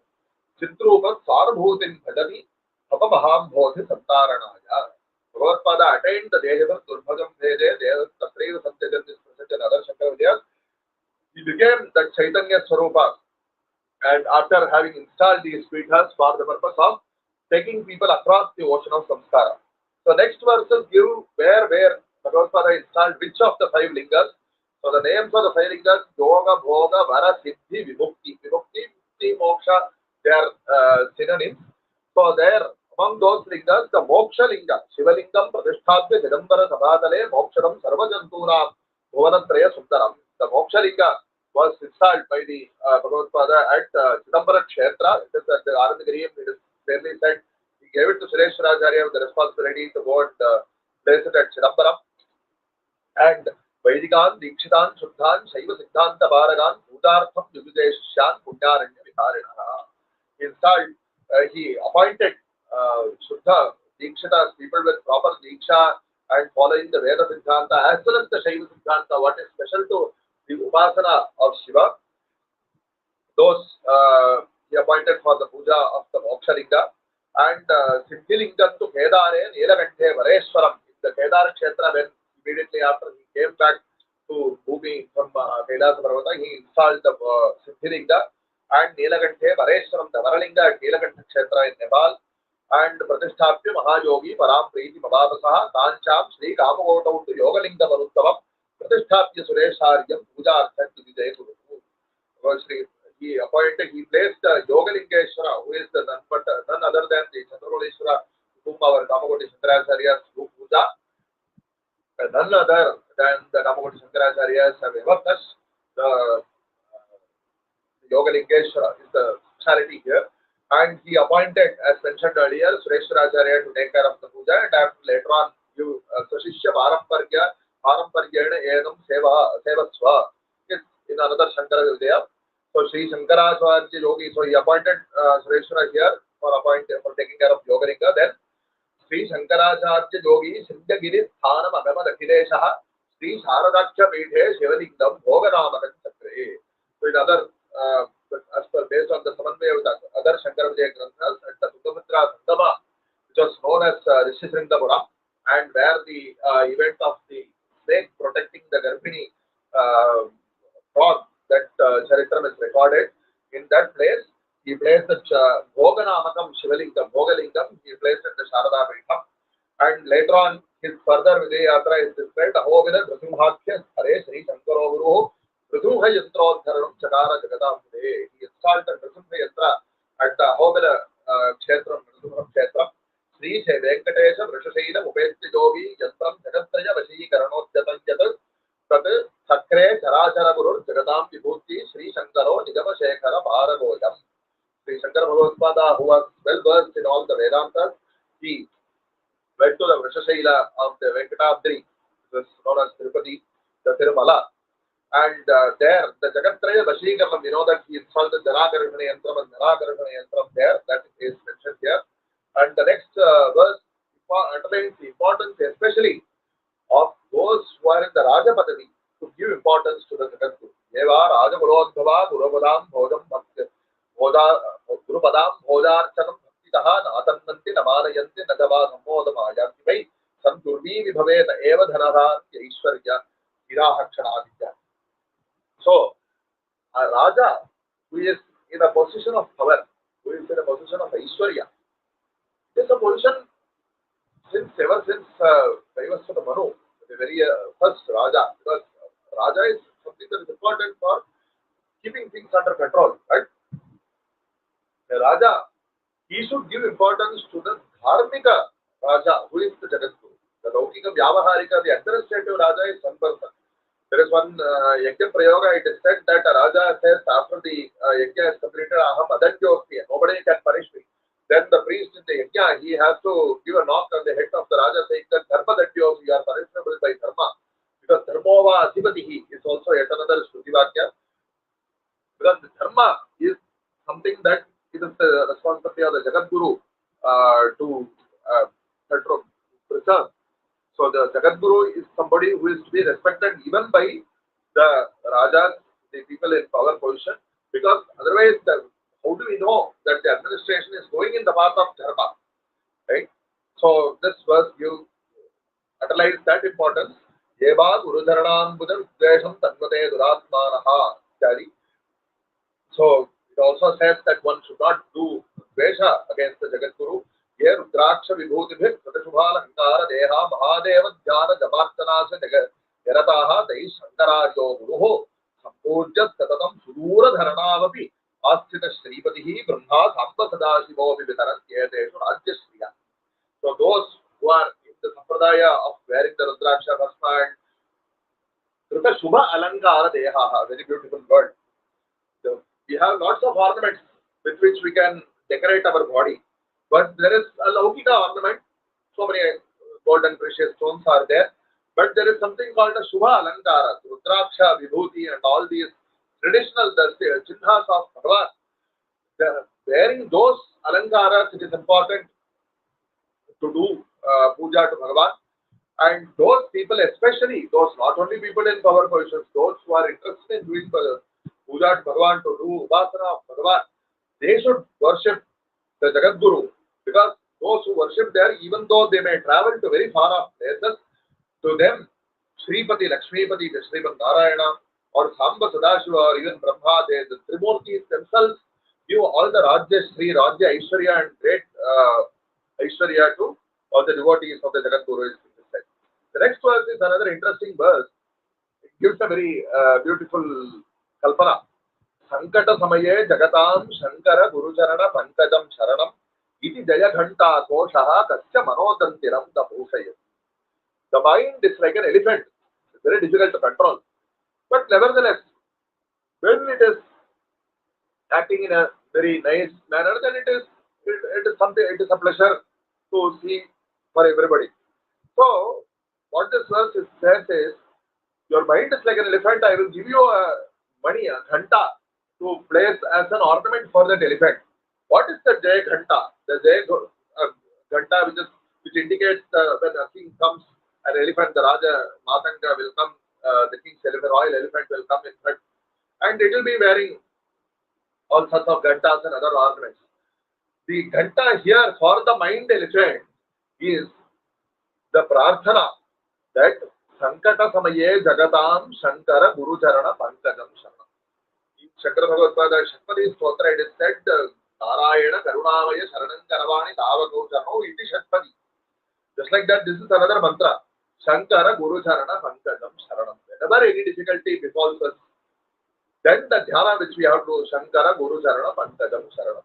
Chitrupa Sarabhutin Bhajati Apamaham Bodhi Santaranaya. Bhagavatpada attained the Dehavan Durbhagam Vede, Dehavan Tatreva Santejan, this message and other Shankara Vidyas. He became that Chaitanya Swarupa, and after having installed these Peethas for the purpose of taking people across the ocean of samskara. So next verses give where Bhagavatpada installed which of the 5 lingas. So the names of the 5 lingas: Yoga, Bhoga, Vara, Siddhi, Vimukti. Vimukti, Mukti, Moksha, they are synonyms. So there, among those lingas, the Moksha Linga, Shivalingam Pratishthapya Chidambara Sabhatale Moksharam Sarvajantunam Bhuvanatraya Sundaram. The Moksha Linga was installed by the Bhagavatpada at Chidambara Kshetra. It is at the Arandagiriyam. It is clearly said he gave it to Sureshwaracharya with the responsibility to go and place it at Chidambaram. And Vaidikan, Dikshitan, Shuddhan, Shaiva Siddhanta Bharagan, Pudartham, Yudhishyan, Punyaranya Viharinaha. He appointed Shuddha Dikshitas, people with proper Diksha and following the Veda Siddhanta as well as the Shaiva Siddhanta, what is special to the Upasana of Shiva. Those he appointed for the puja of the Moksha Linga, and Siddhilingam to Kedare, Nilakanthe Vareshwaram. In the Kedar Kshetra, when immediately after he came back to Bhumi from Kailasa Parvata, he installed the Siddhilinga and Nilakanthe Vareshwaram, the Varalinga at Nilakantha Kshetra in Nepal, and Pratisthapya Mahayogi Param Priti Mabhasaha Kancham Shri Kamakoti Yogalinga Varuttavam Pratisthapya Suresharyam Puja Arthan to Vijay Guru. He placed Yogalingeshwara, who is none other than the Chandravaleshwara, whom our Kamakoti Shankaracharya's puja, none other than the Kamakoti Shankaracharya's have ever touched. The Yogalingeshwara is the speciality here, and he appointed, as mentioned earlier, Sureshwaracharya to take care of the puja, and after later on, you Swashishya Parampargyena Enam Sevaswa is in another Shankara Vidya. So Shri Shankaracharya Yogi, so he appointed Sureshwara here for taking care of Yogalinga. Then Shri Shankaracharya Yogi Sindhagiri Sthanam Agama Dakhileshaha Shri Sharadaksha Peethe Shivalingam Bhoganama Chakre. So in other, based on the Samanvaya with other Shankara Vidya Granthas at the Tungabhadra Sangama, which was known as Rishishrindapuram, and where the event of the snake protecting the Garbhini frog, that Charitram is recorded. In that place, he placed the Bhoganamakam Shivalingam, Bhogalingam, he placed at the Sharada Peetham. And later on, his further Vijay Yatra is described. Ahovila Nrsimhakhya Hare Shri Shankara Guru Nrsimha Yantrodharanam Chakara Jagatam He installed the Nrsimha Yatra at the Ahovila Kshetram, Nrsimha Kshetram. Shri Venkatesha Vrishashaila Upesti Yogi Yantram Jagatraya Vashikaranotyatam Yat Tat Sakre Charachara Guru Jagatam Vibhuti Shri Shankaro Nigama Shekhara Bharagoyam. Shri Shankara Vaibhavam, who was well versed in all the Vedantas, he went to the Vrishashaila of the Venkatadri, which is known as Tirupati, the Tirumala. And there, the Jagatraya Vashikaranam, you know that he installed the Janakarashana Yantram and Janakarashana Yantram there, that is mentioned here. And the next verse underlines the importance, especially of those who are in the Raja Padavi, to give importance to the Jagat Guru. Eva Raja Gurudhava Gurupadam Bhojam Bhakti Gurupadam Bhojarchanam Bhaktitaha Natananti Namanayanti Nadava Samodamayanti Vai Santurvi Vibhaveta Eva Dhanadhan Ishwarya Hirahakshana. So, a Raja who is in a position of power, who is in a position of Ishwarya, this is a position ever since Vaivasvata Manu, the very first Raja, because Raja is something that is important for keeping things under control, right? The Raja, he should give importance to the Dharmika Raja, who is the Jagat Guru. The Laukika Vyavaharika, the administrative Raja is one person. There is one Yajna Prayoga, it is said that a Raja says after the Yajna is completed, Aham Adantyosti, nobody can punish me. Then the priest in the Yajna, he has to give a knock on the head of the Raja saying that Dharma Datyos, you are punishable by Dharma. Because Dharmova Adhipatihi is also yet another Shruti Vakya. Because the Dharma is something that it is the responsibility of the Jagat Guru to preserve. So the Jagat Guru is somebody who is to be respected even by the Rajas, the people in power position, because otherwise, how do we know that the administration is going in the path of Dharma? Right? So this verse you underlines that importance. Yeva Guru Dharanam Buddham Dvesham Tanvate Duratmanaha. So it also says that one should not do Dvesha against the Jagat Guru. Here Rudraksha Vibhutibhir Pratashubhalankara Deha Mahadeva Jnana Jamartanasa Yarataha Dai Shankaracharya Guru Sampurjat Satatam Sudura Dharanavapi Asthita Shripatihi Brahma Samba Sadashivo Vivitaran Yeteshu Rajyashriya. So those who are in the Sampradaya of wearing the Rudraksha Bhasma and Pratashubha Alankara Deha, very beautiful word. So we have lots of ornaments with which we can decorate our body. But there is a Laukika ornament, so many gold and precious stones are there. But there is something called a Shubha Alankara, Rudraksha, Vibhuti, and all these traditional Chinnhas of Bhagavan. Wearing those Alankaras, it is important to do puja to Bhagavan. And those people, especially those not only people in power positions, those who are interested in doing puja to Bhagavan, to do upasana of Bhagavan, they should worship the Jagat Guru, because those who worship there, even though they may travel to very far off places, to them, Shripati, Lakshmipati, Sriman Narayana, or Samba Sadashiva, or even Brahma, the Trimurtis themselves give all the Rajya, Sri, Rajya, Aishwarya, and great Aishwarya to all the devotees of the Jagat Guru. The next verse is another interesting verse. It gives a very beautiful kalpana. Sankata Samaye Jagatam Shankara Gurucharana Pankajam Sharanam Iti Jaya Ghanta Koshaha Kasya Manodantiram Tapushaya. The mind is like an elephant. It's very difficult to control. But nevertheless, when it is acting in a very nice manner, then it is something, it is a pleasure to see for everybody. So, what this verse says is, your mind is like an elephant, I will give you a money, a ghanta, to place as an ornament for that elephant. What is the Jay Ghanta? The Jay Ghanta, which indicates when a king comes, an elephant, the Raja Matanga will come, the king's elephant, royal elephant will come in front, and it will be wearing all sorts of ghantas and other ornaments. The ghanta here for the mind elephant is the prarthana that Sankata Samaye Jagatam Shankara Guru Charana Pankajam Sharma. In Shankara Bhagavatpada Shatpadi Stotra, it is said, Narayana Karunamaya Sharanam Karavani Dava Guru Charno Iti Shatpadi. Just like that, this is another mantra. Shankara Guru Charana Pankajam Sharanam. Whenever any difficulty befalls us, then the dhyana which we have to Shankara Guru Charana Pankajam Sharanam.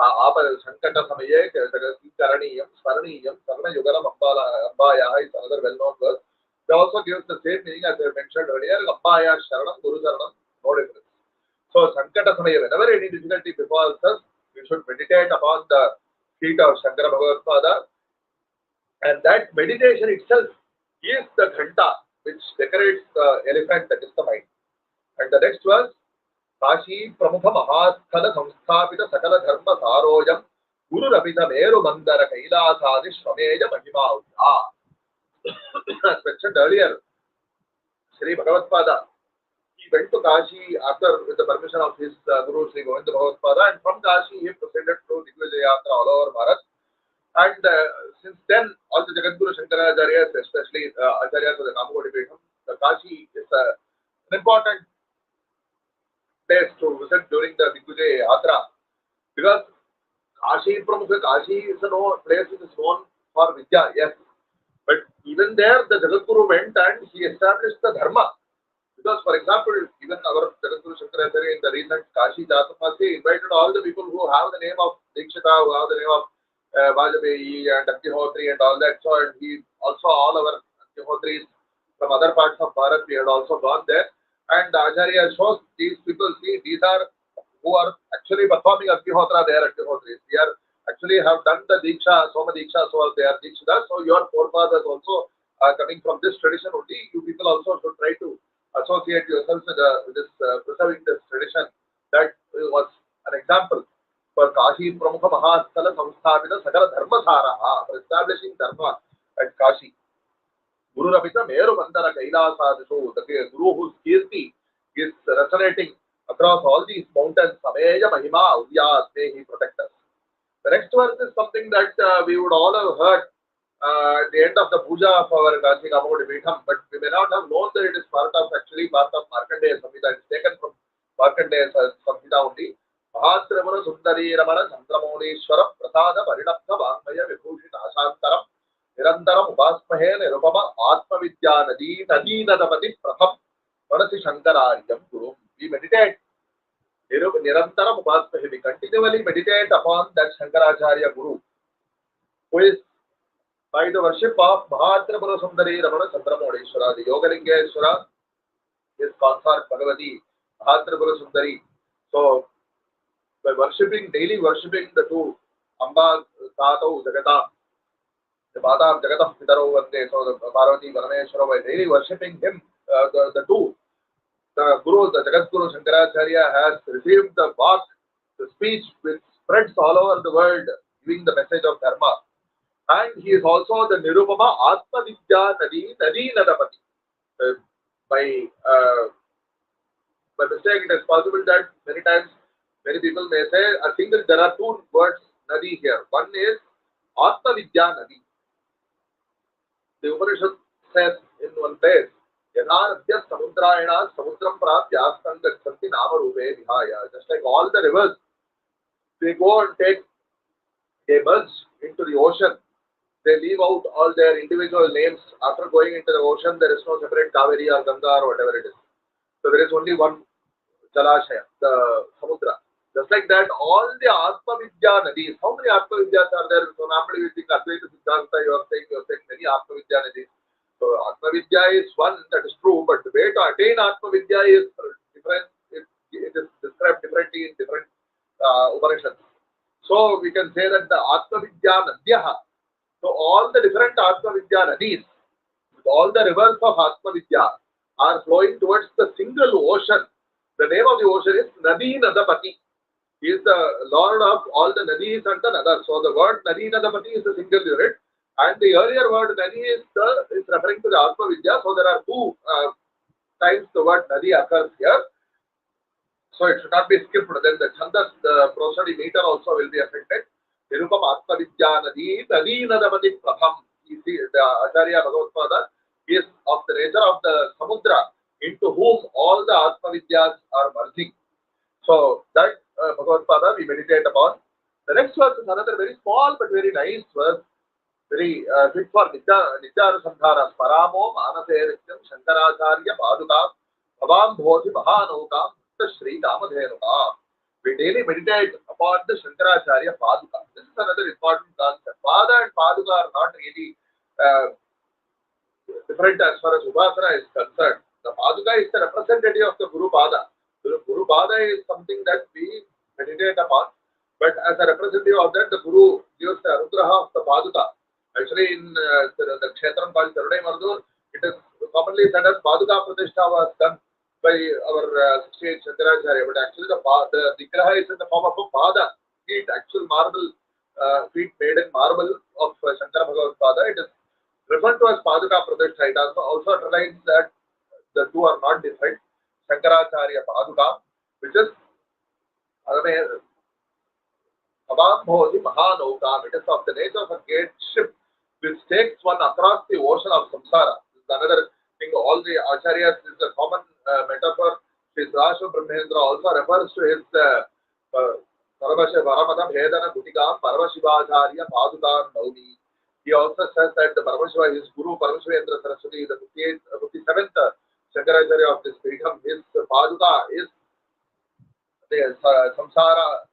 Shankata Samaye Karaniyam Smaraniyam Sarana Yugalam Ambaya is another well-known verse. They also gives the same meaning as I mentioned earlier. Ambaya Sharanam Guru Sharanam, no difference. So Shankata Samaya, whenever any difficulty befalls us, we should meditate upon the feet of Shankara Bhagavatpada, and that meditation itself is the ghanta which decorates the elephant, that is the mind. And the next verse, Kashi Pramukha Mahasthala Samsthapita Sakala Dharma Saroyam Guru Rapita Meru Mandara Kailasadi Shrameya Mahima As mentioned earlier, Shri Bhagavatpada, he went to Kashi after with the permission of his Guru Shri Govinda Bhagavatpada, and from Kashi he proceeded to Digvijaya Yatra all over Bharat. And since then, all the Jagat Guru Shankaracharyas, especially Acharyas of the Kamakoti Peetam, the Kashi is an important place to visit during the Digvijaya Yatra, because Kashi Pramukha, Kashi is a place which is known for Vidya, yes. But even there, the Jagat Guru went and he established the Dharma. Because, for example, even our Jagat Guru Shankaracharya in the recent Kashi Jatama, he invited all the people who have the name of Dikshita, who have the name of Vajpayee and Agnihotri and all that. So, and he also, all our Agnihotris from other parts of Bharat, we had also gone there. And Acharya shows these people, see, these are who are actually performing Agnihotra, they are Agnihotris. We are actually have done the Diksha, Soma Diksha, so they are Dikshitas. So your forefathers also are coming from this tradition only. You people also should try to associate yourselves with this preserving this tradition. That was an example for Kashi Pramukha Mahasthala Samsthapita Sakala Dharma Saraha, for establishing Dharma at Kashi. Guru Rapita Meru Mandara Kailasadishu, the Guru whose kirti is resonating across all these mountains. Sameya Mahima Udyas, may he protect us. The next verse is something that we would all have heard at the end of the puja of our Kanchi Kamakoti Peetam, but we may not have known that it is part of Markandeya Samhita. It's taken from Markandeya Samhita only. Mahastravana Sundari Ramana Santramonishwara Prasada Parinapta Vangmaya Vibhushita Ashantaram Nirantaram Upasmahe Nirupama Atma Vidya Nadi Nadi Nadapati Pratham Manasi Shankararyam Guru. We meditate. Nirantaram Upasmahe. We continually meditate upon that Shankaracharya Guru, who is by the worship of Mahatrapura Sundari Ramana Sandramodeshwara, the Yogalingeshwara, his consort Bhagavati, Mahatrapura Sundari. So, by worshipping, daily worshipping the two, Amba Tato Jagata, the Mata of Jagata Pitaro Vande, so the Parvati Parameshwara, by daily worshipping him, the two, the Guru, the Jagat Guru Shankaracharya has received the Vak, the speech which spreads all over the world, giving the message of Dharma. And he is also the Nirupama Atma Vidya Nadi Nadapati. By mistake, it is possible that many times many people may say there are two words Nadi here. One is Atma Vidya Nadi. The Upanishad says in one place, Yadharadya Samudrayana Samudram Prapya Sangatsanti Nama Rupe Vihaya. Just like all the rivers, they go and they merge into the ocean. They leave out all their individual names. After going into the ocean, there is no separate Kaveri or Ganga or whatever it is. So there is only one Jalashaya, the Samudra. Just like that, all the Atma Vidya Nadis. How many Atma Vidyas are there? So normally we think Advaita Siddhanta, you are saying many Atma Vidya Nadis. So Atma Vidya is one, that is true, but the way to attain Atma Vidya is different. It is described differently in different Upanishads. So we can say that the Atma Vidya Nadyaha, so all the different Atma Vidya Nadis, all the rivers of Atma Vidya are flowing towards the single ocean. The name of the ocean is Nadi Nadapati. He is the Lord of all the Nadis and the Nadar. So the word Nadi Nadapati is a single unit. And the earlier word Nadi is referring to the Atma Vidya. So there are two times the word Nadi occurs here. So it should not be skipped. Then the Chandas, the prosody meter also will be affected. Nirupam Atma Vidya Nadi, Nadi Nadapati Pratham. You see, the Acharya Bhagavatpada is of the nature of the Samudra, into whom all the Atma Vidyas are merging. So that Bhagavatpada we meditate upon. The next verse is another very small but very nice verse. very fit for Nitya Sandhara. Paramo Manase Nityam Shankaracharya Paduka Bhavam Bhoti Mahanokam Shri Ramadhenuka. We daily meditate upon the Shankaracharya Paduka. This is another important concept. Pada and Paduka are not really different as far as Upasana is concerned. The Paduka is the representative of the Guru Pada. The Guru Pada is something that we meditate upon, but as a representative of that, the Guru gives the Anugraha of the Paduka. Actually, in the Kshetram called Tarunai Mardur, it is commonly said as Paduka Pratishtha was done by our 68 Shankaracharya, but actually the Vigraha is in the form of a Pada, feet, actual marble, feet made in marble of Shankara Bhagavatpada. It is referred to as Paduka Pratishtha. It also underlines that the two are not different. Shankaracharya Paduka, which is Abambhoti Mahanokam. It is of the nature of a great ship which takes one across the ocean of samsara. This is another thing. All the acharyas, this is a common metaphor. His Rasha Brahmendra also refers to his Paramata Bhedana Gutikam Paramashivacharya Padukam Naumi. He also says that the Paramashiva, his Guru Paramashivendra Saraswati, the 57th Shankaracharya of this Peetam, his Paduka is the samsara.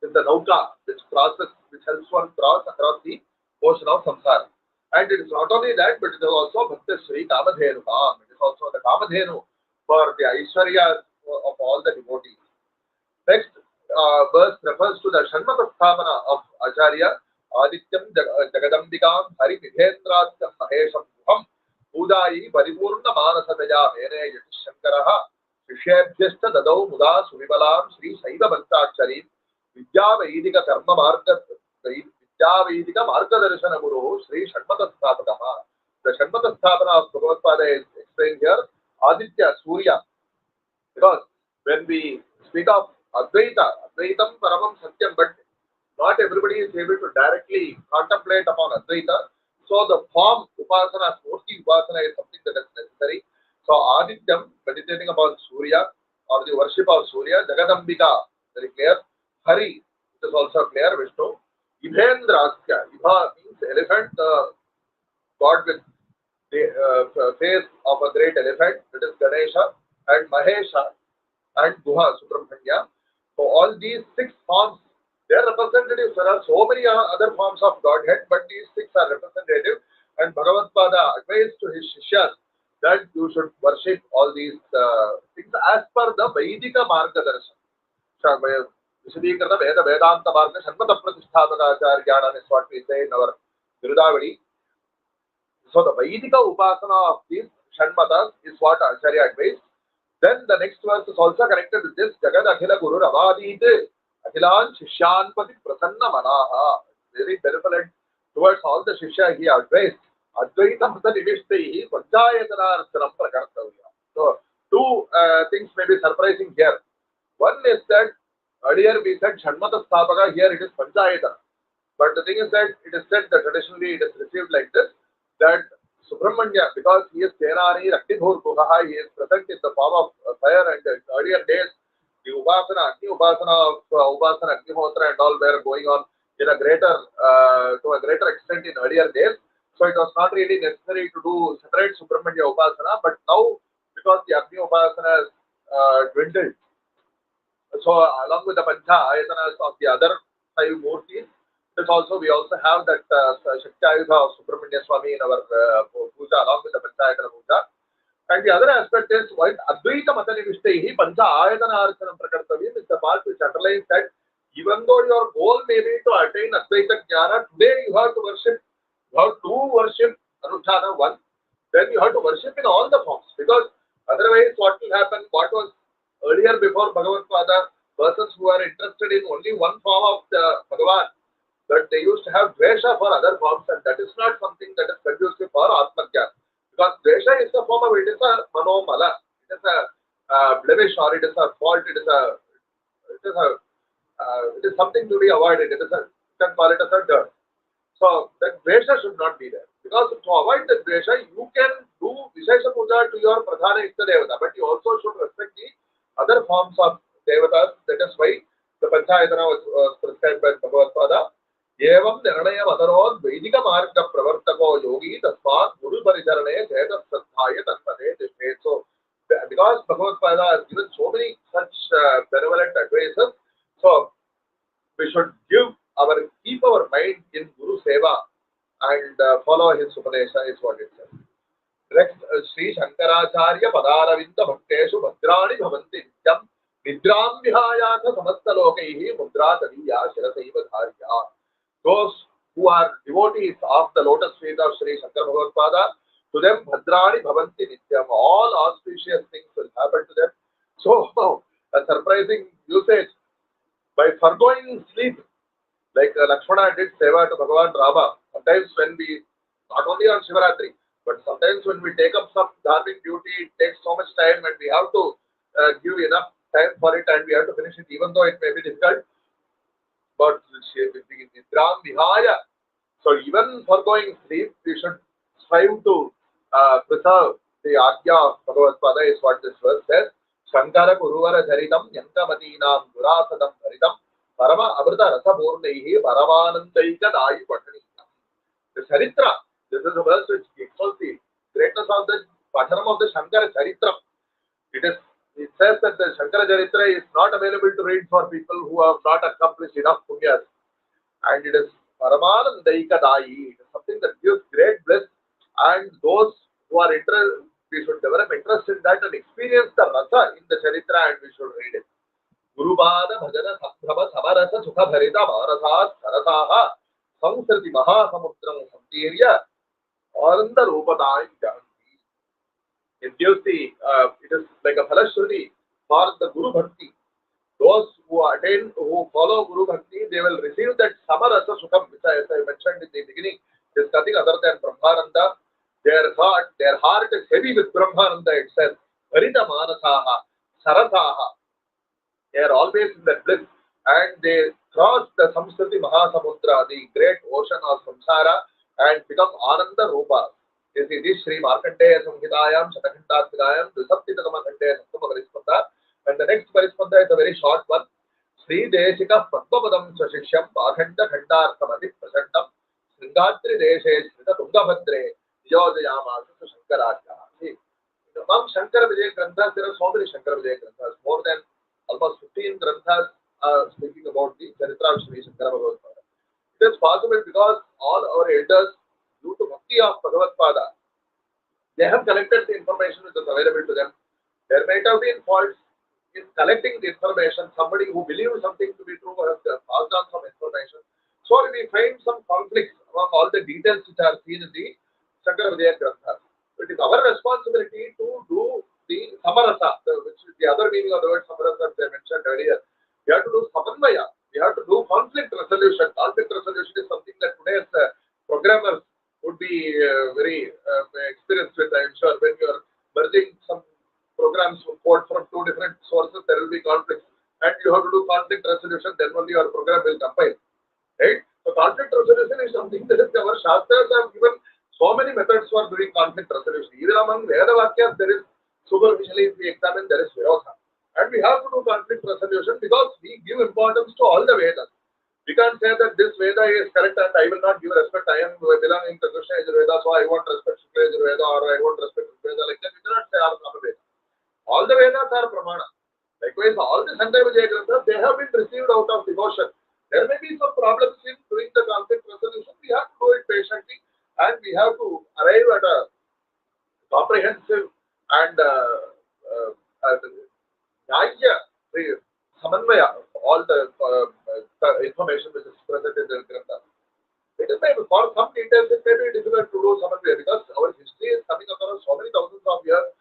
It is the nauka which helps one cross across the ocean of samsara. And it is not only that, but it is also Bhakta Shri Kamadhenu. It is also the Kamadhenu for the Aishwarya of all the devotees. Next verse refers to the Shanmata Sthapana of Acharya. Adityam Jagadambikam Hari Nidhendratyam Mahesham Muham Udayi Paripurna Manasataya Mene Yati Shankaraha Shishebhyasta Dadau Muda Suvibalam Shri Saiva Bhaktacharim Vidya Vedika Karma Marga Vidya Vedika Marga Darshana Guru Shri Shanmata Sthapanaha. The Shanmata Sthapana of Bhagavatpada is explained here. Aditya Surya. Because when we speak of Advaitam Paramam Satyam, but not everybody is able to directly contemplate upon Advaita. So the form Upasana, Murti Upasana is something that is necessary. So Adityam, meditating upon Surya or the worship of Surya, Jagadambika, very clear. Hari, it is also clear, Vishnu. Ibhendrasya, Ibha means elephant, god with the face of a great elephant, that is Ganesha, and Mahesha, and Guha, Subramanya. So all these six forms, they are representatives. There are so many other forms of Godhead, but these six are representative. And Bhagavatpada advised to his Shishyas that you should worship all these things as per the Vaidika Marga Darshan. Vishadhikrata Veda Vedanta Marga Shanmata Pratishthapanacharya is what we say in our Virudavadi. So the Vaidika Upasana of these Shanmatas is what Acharya advised. Then the next verse is also connected with this. Jagat Akhila Guru Ravadite Akhilan Shishyanpati Prasanna Manaha. Very benevolent towards all the Shishya he advised. Advaita Mata Nivishtai Panchayatanarthanam Prakartavya. So two things may be surprising here. One is that earlier we said Shanmata Sthapaka, here it is Panchayatana. But the thing is that it is said that traditionally it is received like this, that Subramanya, because he is Tenari, Rakidhur Kuhaha, he is present in the form of fire, and in earlier days, the Upasana, Agni Upasana of Upasana, Agnihotra and all were going on in a greater, to a greater extent in earlier days. So it was not really necessary to do separate Subramanya Upasana, but now, because the Agni Upasana has dwindled, so along with the Pancha Ayatanas of the other five Murtis, we also have that Shakti Ayudha of Subramanya Swami in our puja along with the Panchayatana puja. And the other aspect is while Advaita Matani Vishtahi, Pancha Ayatana Archanam Prakartavim is the part which underlines that even though your goal may be to attain Advaita Jnana, today you have to worship, Anudhana one, then you have to worship in all the forms, because otherwise what will happen, what was earlier before Bhagavatpada, persons who are interested in only one form of the Bhagavan, but they used to have dvesha for other forms, and that is not something that is conducive for Atmajnana. Because dvesha is a form of, it is a manomala, it is a blemish, or it is a fault, it is something to be avoided, you can call it as a dirt. So that dvesha should not be there. Because to avoid the dvesha, you can do Vishesha Puja to your Pradhana Ishta Devata, but you also should respect the other forms of Devatas. That is why the Panchayatana was prescribed by Bhagavatpada. Evam Nirnaya Madarod Vedika Marga Upadesha is what it says. Next, Shri Shankaracharya Padaravinda Bhakteshu Bhadrani Bhavanti Nityam Nidram Vihayatha Samasta Lokaihi Mudra Tadiya Shirasaiva Dharya. Those who are devotees of the lotus feet of Shri Shankara Vaibhavam, to them Bhadrani Bhavanti Nityam. All auspicious things will happen to them. So, a surprising usage by forgoing sleep, like Lakshmana did seva to Bhagavan Rama. Sometimes when we, not only on Shivaratri, but sometimes when we take up some dharmic duty, it takes so much time and we have to give enough time for it and we have to finish it, even though it may be difficult. But Nidram Vihaya, so even forgoing sleep, we should strive to preserve the Agya of Bhagavatpada is what this verse says. Shankara Guruvara Jaritam Yankamatinam Durasadam Haritam Parama Avrita Rasa Purnaihi Paramanandaika Dayi Pataniyam. The Charitra, this is a verse which exalts the greatness of the Pathanam of the Shankara Charitra. It says that the Shankara Charitra is not available to read for people who have not accomplished enough punyas. And it is Paramanandaika Dayi. It is something that gives great bliss. And those who are interested, we should develop interest in that and experience the rasa in the Charitra and we should read it. Gurubada Bhajana Sabhrama Samarasa Sukha Bharita Marasat Sarasaha Samsriti Mahasamudram Samtirya Aranda Rupadai Janti. It gives the, it is like a Falashruti for the Guru Bhakti. Those who attain, who follow Guru Bhakti, they will receive that Samarasa Sukham, which as I mentioned in the beginning, is nothing other than Brahmananda. Their heart is heavy with Brahmananda itself. Varita Manasaha, Sarasaha. They are always in that bliss. And they cross the Samskriti Mahasamudra, the great ocean of Samsara, and become Ananda Rupa. This is the Shri Markandeya Samhitayam, Shatakhantatvidayam, Dusaptitamakhandeya Sattama Parispanda. And the next Parispanda is a very short one. Sri Deshika Padmapadam Swashishyam, Pakhanda Khandarthamati Prasandam, Sringatri Deshe, Srita Tungabhadre, Yojayamasa Shankaracharya. Among Shankara Vijay Granthas, there are so many Shankara Vijay Granthas, more than almost 15 Granthas speaking about the Charitra of Shri Shankara Vaibhavam. It is possible because all our elders, due to Bhakti of Bhagavatpada, they have collected the information which is available to them. There might have been faults in collecting the information. Somebody who believes something to be true has passed on some information. So we find some conflicts among all the details which are seen in the Shankara Vijaya Granthas. It is our responsibility to do the Samarasa, which is the other meaning of the word Samarasa I mentioned earlier. We have to do Samanvaya. We have to do conflict resolution. Conflict resolution is something that today's programmers would be very experienced with, I am sure. When you are merging some programs code from two different sources, there will be conflicts. And you have to do conflict resolution, then only your program will compile. Right? So conflict resolution is something that our Shastras have given so many methods for doing conflict resolution. Even among Veda Vakyas, there is superficially, if we examine, there is Virodha. And we have to do conflict resolution because we give importance to all the Vedas. We can't say that this Veda is correct and I will not give respect. I am belonging to Krishna Yajurveda, so I won't respect Shukla Yajurveda or I won't respect Veda like that. We cannot say our Veda. All the Vedas are Pramana. Likewise, all the Shankara Vijaya Granthas, they have been received out of devotion. There may be some problems in doing the conflict resolution. We have to do it patiently and we have to arrive at a comprehensive and Samanvaya of all the information which is present in the Granthas. It is maybe for some details, it may be difficult to do Samanvaya because our history is coming across so many thousands of years,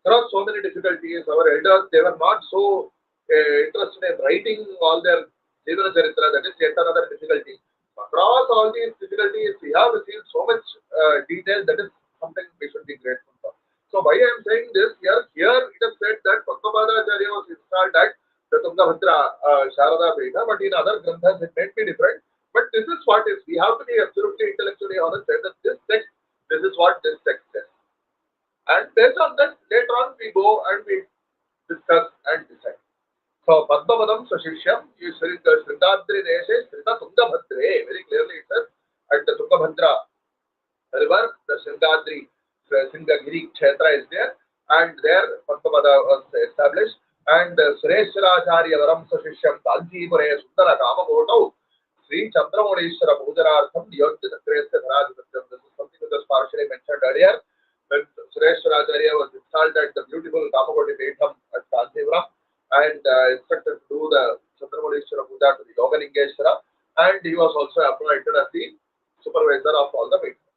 across so many difficulties. Our elders, they were not so interested in writing all their Jivana Charitra, that is yet another difficulty. Across all these difficulties, we have received so much detail, that is something we should be grateful for. So why I am saying this, here it is said that Bhagavatpada was installed at the Tungabhadra Sharada Peetam, but in other Granthas it may be different. But this is what is, we have to be absolutely intellectually honest, say that this text, this is what this text says. And based on that, later on we go and we discuss and decide. So, Padmapadam Swashishyam, you Sringadri Deshe, Srita Tungabhadre, very clearly it says, at the Tungabhadra river, the Sringadri, Sringagiri Kshetra is there, and there Padmapada was established, and Shareshwaracharya Varam Swashishyam, Kanchipuram, Sundara Kamakoti, Shri Chandramurishwara Pujarartham Niyojya Sakriyasya Dhanadipathyam. This is something that was partially mentioned earlier when Shankaracharya was installed at the beautiful Kamakoti Peetam at Kanchipuram and instructed to do the Chandramurishwara Puja to the Yogalingeshwara, and he was also appointed as the supervisor of all the Peetam.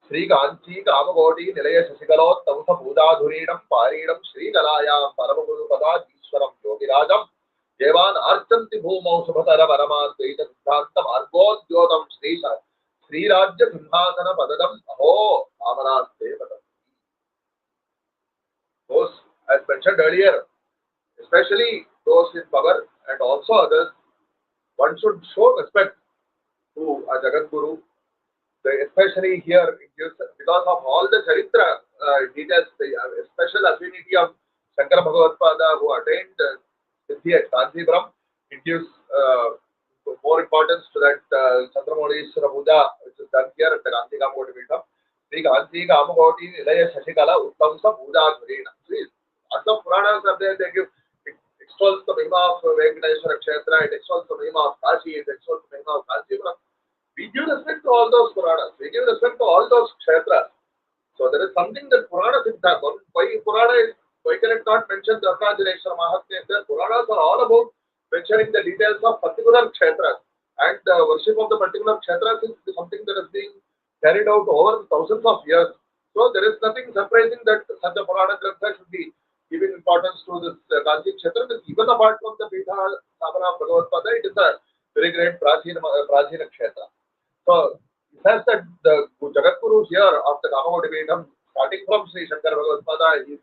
Shri Kanchi Kamakoti Nilaya Shasikalot Tamsa Puja Dhuridam Paridam Shri Galayam Paramaguru Ishwaram Yogirajam Devan Archanti Bhumau Subhatara Varama Dvaita Siddhantam Argodyotam Sri Rajya Simhasana Padadam Aho Amaraste Padam. Those, as mentioned earlier, especially those in power and also others, one should show respect to a Jagat Guru. Especially here, because of all the Charitra details, the special affinity of Shankara Bhagavatpada who attained Siddhi at Kanchipuram, it gives more importance to that Chandramurishwara Puja which is done here at the Kanchi Kamakoti Peetam. Shri Kanchi Kamakoti Nilaya Shashikala Uttamsa Puja Dhurina. See, lots of Puranas are there, they give, it extols the Mahima of Venkateshwara Kshetra, it extols the Mahima of Kashi, it extols the Mahima of Kanchipuram. We give respect to all those Puranas, we give respect to all those Kshetras. So there is something that Purana Siddha, why Purana is, why can it not mention the Arunachaleshwara Mahatmya? Puranas are all about mentioning the details of particular Kshetras, and the worship of the particular Kshetras is something that is being carried out over thousands of years. So there is nothing surprising that such a Purana Grantha should be giving importance to this Kanchi Kshetra. Even apart from the Peetha Sthapana of Bhagavatpada, it is a very great Prachina Kshetra. So it says that the Jagat Guru here of the Kamakoti Peetam, starting from Shri Shankara Vaibhavam, his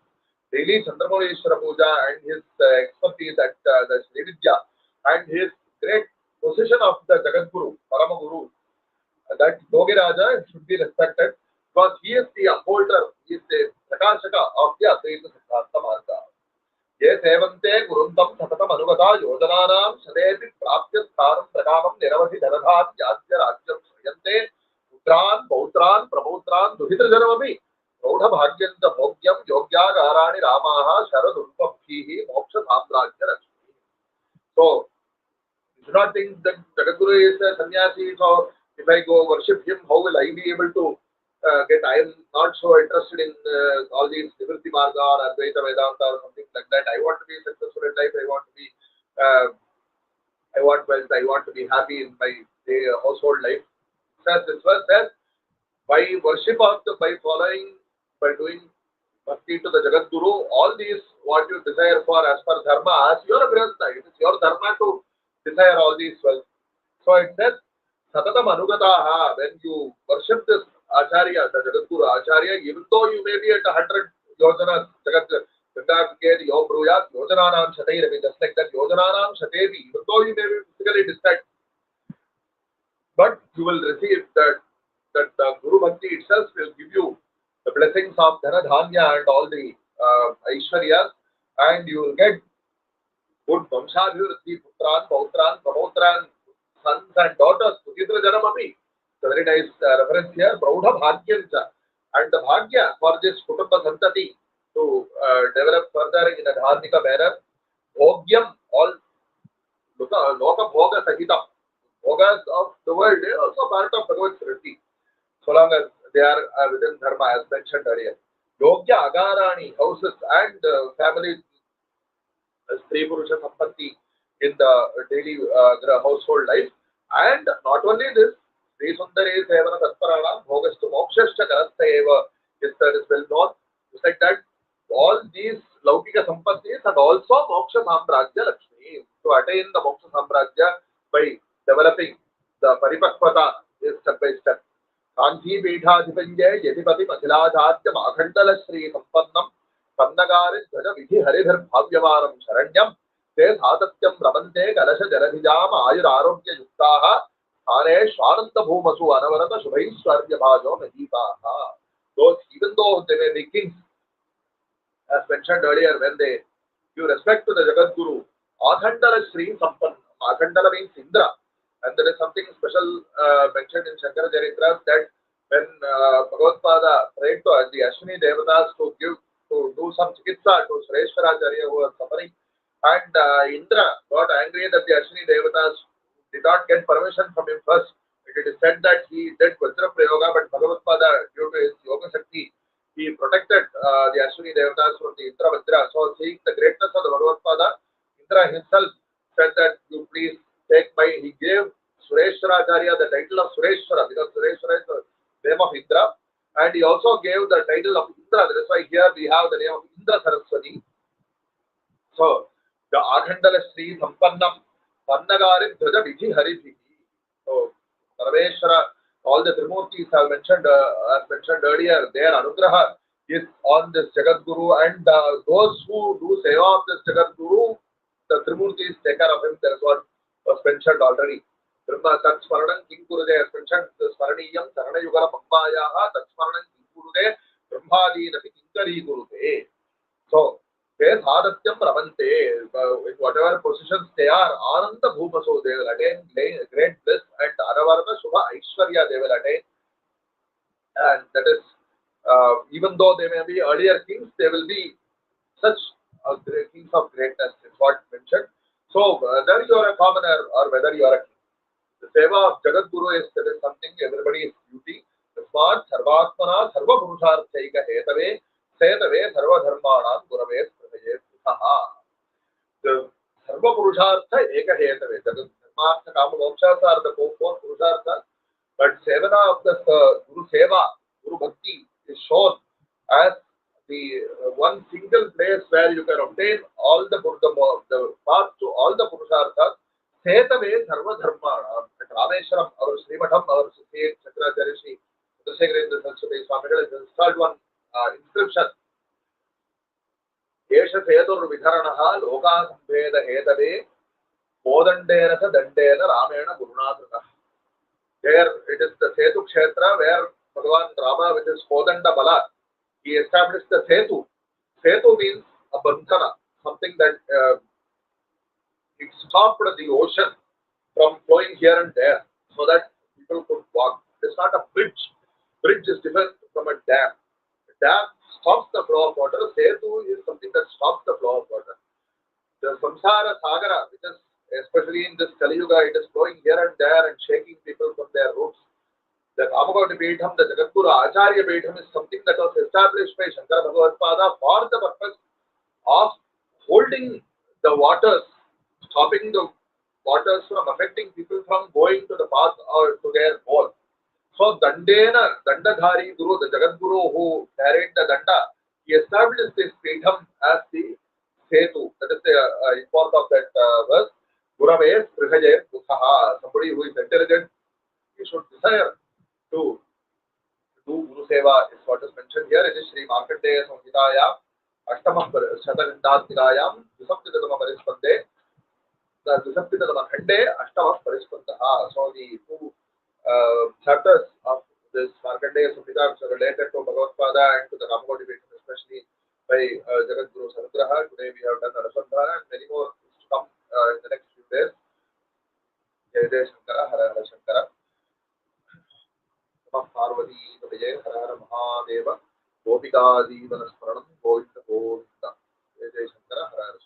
daily Chandramurishwara Puja and his expertise at the Sri Vidya and his great position of the Jagat Guru, Parama Guru, that Yogi Raja should be respected because he is the upholder, he is the Prakashaka of the Advaita Siddhanta Marga. Ye sevante guruntam satatam anugata yojananam sadevi prapya stharam prakamam niravati dhanadhat yasya rajyam shriyante putran pautran prapautran duhitra janamami Raudha Bhagyanta Bhogyam Yogyagarani Ramaha Sharadurpabhihi Moksha Samrajya Lakshmi. So, you should not think that Jagat Guru is a sannyasi, so if I go worship him, how will I be able to get? I am not so interested in all these Nivritti Marga or Advaita Vedanta or something like that. I want to be successful in life, I want to be, I want wealth, I want to be happy in my household life. Says this verse says, by worship of the, by following, by doing bhakti to the Jagat Guru, all these what you desire for as per dharma, as your grantha, it is your dharma to desire all these wealth. So it says, Satatam Anugataha, when you worship this Acharya, the Jagat Guru Acharya, even though you may be at 100 yojanas, Jagat Guru, Yo Bruyat, Yojananam Shateiravi, just like that, Yojananam Shatevi, even though you may be physically distant, but you will receive that the Guru Bhakti itself will give you the blessings of Dhana Dhanya and all the Aishwaryas, and you will get good Vamshabhivriddhi, Putran, Pautran, Pramotran, sons and daughters, Sukitra Janamami. The very nice reference here, Praudha Bhagyanta. And the Bhagya for this Kutumba Santati to develop further in a Dharmika manner, Bhogyam, all Loka Bhoga Sahitam. Bhogas of the world, they are also part of Bhagavad Sriti, so long as they are within Dharma, as mentioned earlier. Yogya Agarani, houses and family, Sri Purusha Sampatti in the daily household life. And not only this, Sri Sundari Sevana Tatparana, Bhogastu Mokshashcha Karasta Eva, is well known. It's like that, all these Laukika Sampattis and also Moksha Samrajya Lakshmi, to attain the Moksha Samrajya by developing the Paripakvata is step by step. Kanchi Peetha Dipanje Yatipati Mathilajatya Makhandala Shri Sampannam Kannagari Jaja Vidhi Haridhar Bhavyavaram Sharanyam Te Satatyam Ramante Galasha Jaradhijam Ayur Arogya Yuktaha Hane Shwaranta Bhumasu Anavarata Shubhaiswarya Bhajo Najipaha. Those, even though they may be kings, as mentioned earlier, when they give respect to the Jagat Guru, Akhandala Shri Sampanna, Akhandala means Indra. And there is something special mentioned in Shankaracharya that when Bhagavatpada prayed to the Ashwini Devatas to do some chikitsa to Shankaracharya who was suffering, and Indra got angry that the Ashwini Devatas did not get permission from him first. It is said that he did Vajra Prayoga, but Bhagavatpada, due to his Yoga Shakti, he protected the Ashwini Devatas from the Indra Vajra. So, seeing the greatness of the Bhagavatpada, Indra himself said that you please take my, he gave Shankaracharya the title of Sureshwara, because Sureshwara is the name of Indra, and he also gave the title of Indra. That is why here we have the name of Indra Saraswati. So, the Akhandala Sri Sampannam Pannagari Dhaja Vidhi Haridhi. So, Parameshwara, all the Trimurtis have mentioned, as mentioned earlier, their Anugraha is on this Jagat Guru, and those who do seva of this Jagat Guru, the Trimurtis take care of him. That is what was mentioned already. Brahma Tatsmaranam Kinkurude has mentioned the Smaraniyam Sarana Yugala Pambayaha Tatsmaranam Kinkurude Brahmadi Napi Kinkari Gurude. So, they Sadatyam Ravante, in whatever positions they are, Ananda Bhumaso, they will attain great bliss, and Aravarna Shubha Aishwarya they will attain. And that is, even though they may be earlier kings, they will be such kings of greatness, is what mentioned. So, whether you are a commoner or whether you are a king, the seva of Jagat Guru is, that is something everybody is duty. Tasmat Sarvatmana Sarva Purusharthaika Hetave Setave Sarva Dharmanam Gurave Prataye Sutaha. The Sarva Purushartha Eka Hetave. The Dharmartha Kama Mokshas are the four Purusharthas, but Sevana of the Guru Seva, Guru Bhakti is shown as the one single place where you can obtain all the path to all the Purusharthas. Setave Sarva Dharmanam. At Rameshwaram, our Srimatham, our Sri Shankaracharya Shri Shankara Vaibhavam has installed one inscription. Esha Setur Vidharanaha Loka Sambheda Hetave Podandena Dandena Ramena Gurunadrika. There it is the Setu Kshetra where Bhagavan Rama with his Podanda Bala, he established the Setu. Setu means a bandhana, something that it stopped the ocean from flowing here and there so that people could walk. It is not a bridge. Bridge is different from a dam. A dam stops the flow of water. Setu is something that stops the flow of water. The Samsara Sagara, which is especially in this Kali Yuga, it is flowing here and there and shaking people from their roots. The Kamakoti Peetam, the Jagat Guru Acharya Peetam is something that was established by Shankara Bhagavatpada for the purpose of holding the waters, stopping the waters from affecting people from going to the path or to their goal. So Dandena, Dandadhari Guru, the Jagat Guru who carried the Danda, he established this Peetam as the Setu. That is the import of that verse. Gurave Prihaje Dukhaha. Somebody who is intelligent, he should desire to do Guru Seva, is what is mentioned here. It is Shri Markandeya Samhita Ashtamam Shatarindatnigayam Dusaptidama Parispande. The Dusaptidama Khande Ashtamam Parispandaha. So the two chapters of this Markandeya Samhita which are related to Bhagavatpada and to the Kamakoti Peetam, especially by Jagat Guru Sanugraha. Today we have done Arasandhana and many more to come in the next few days. Jai Jai Shankara, Hara Hara Shankara. Parvati Vijay Hara Hara Mahadeva Gopika Jeevan Smaranam Govinda Govinda. Jai Jai Shankara, Hara Hara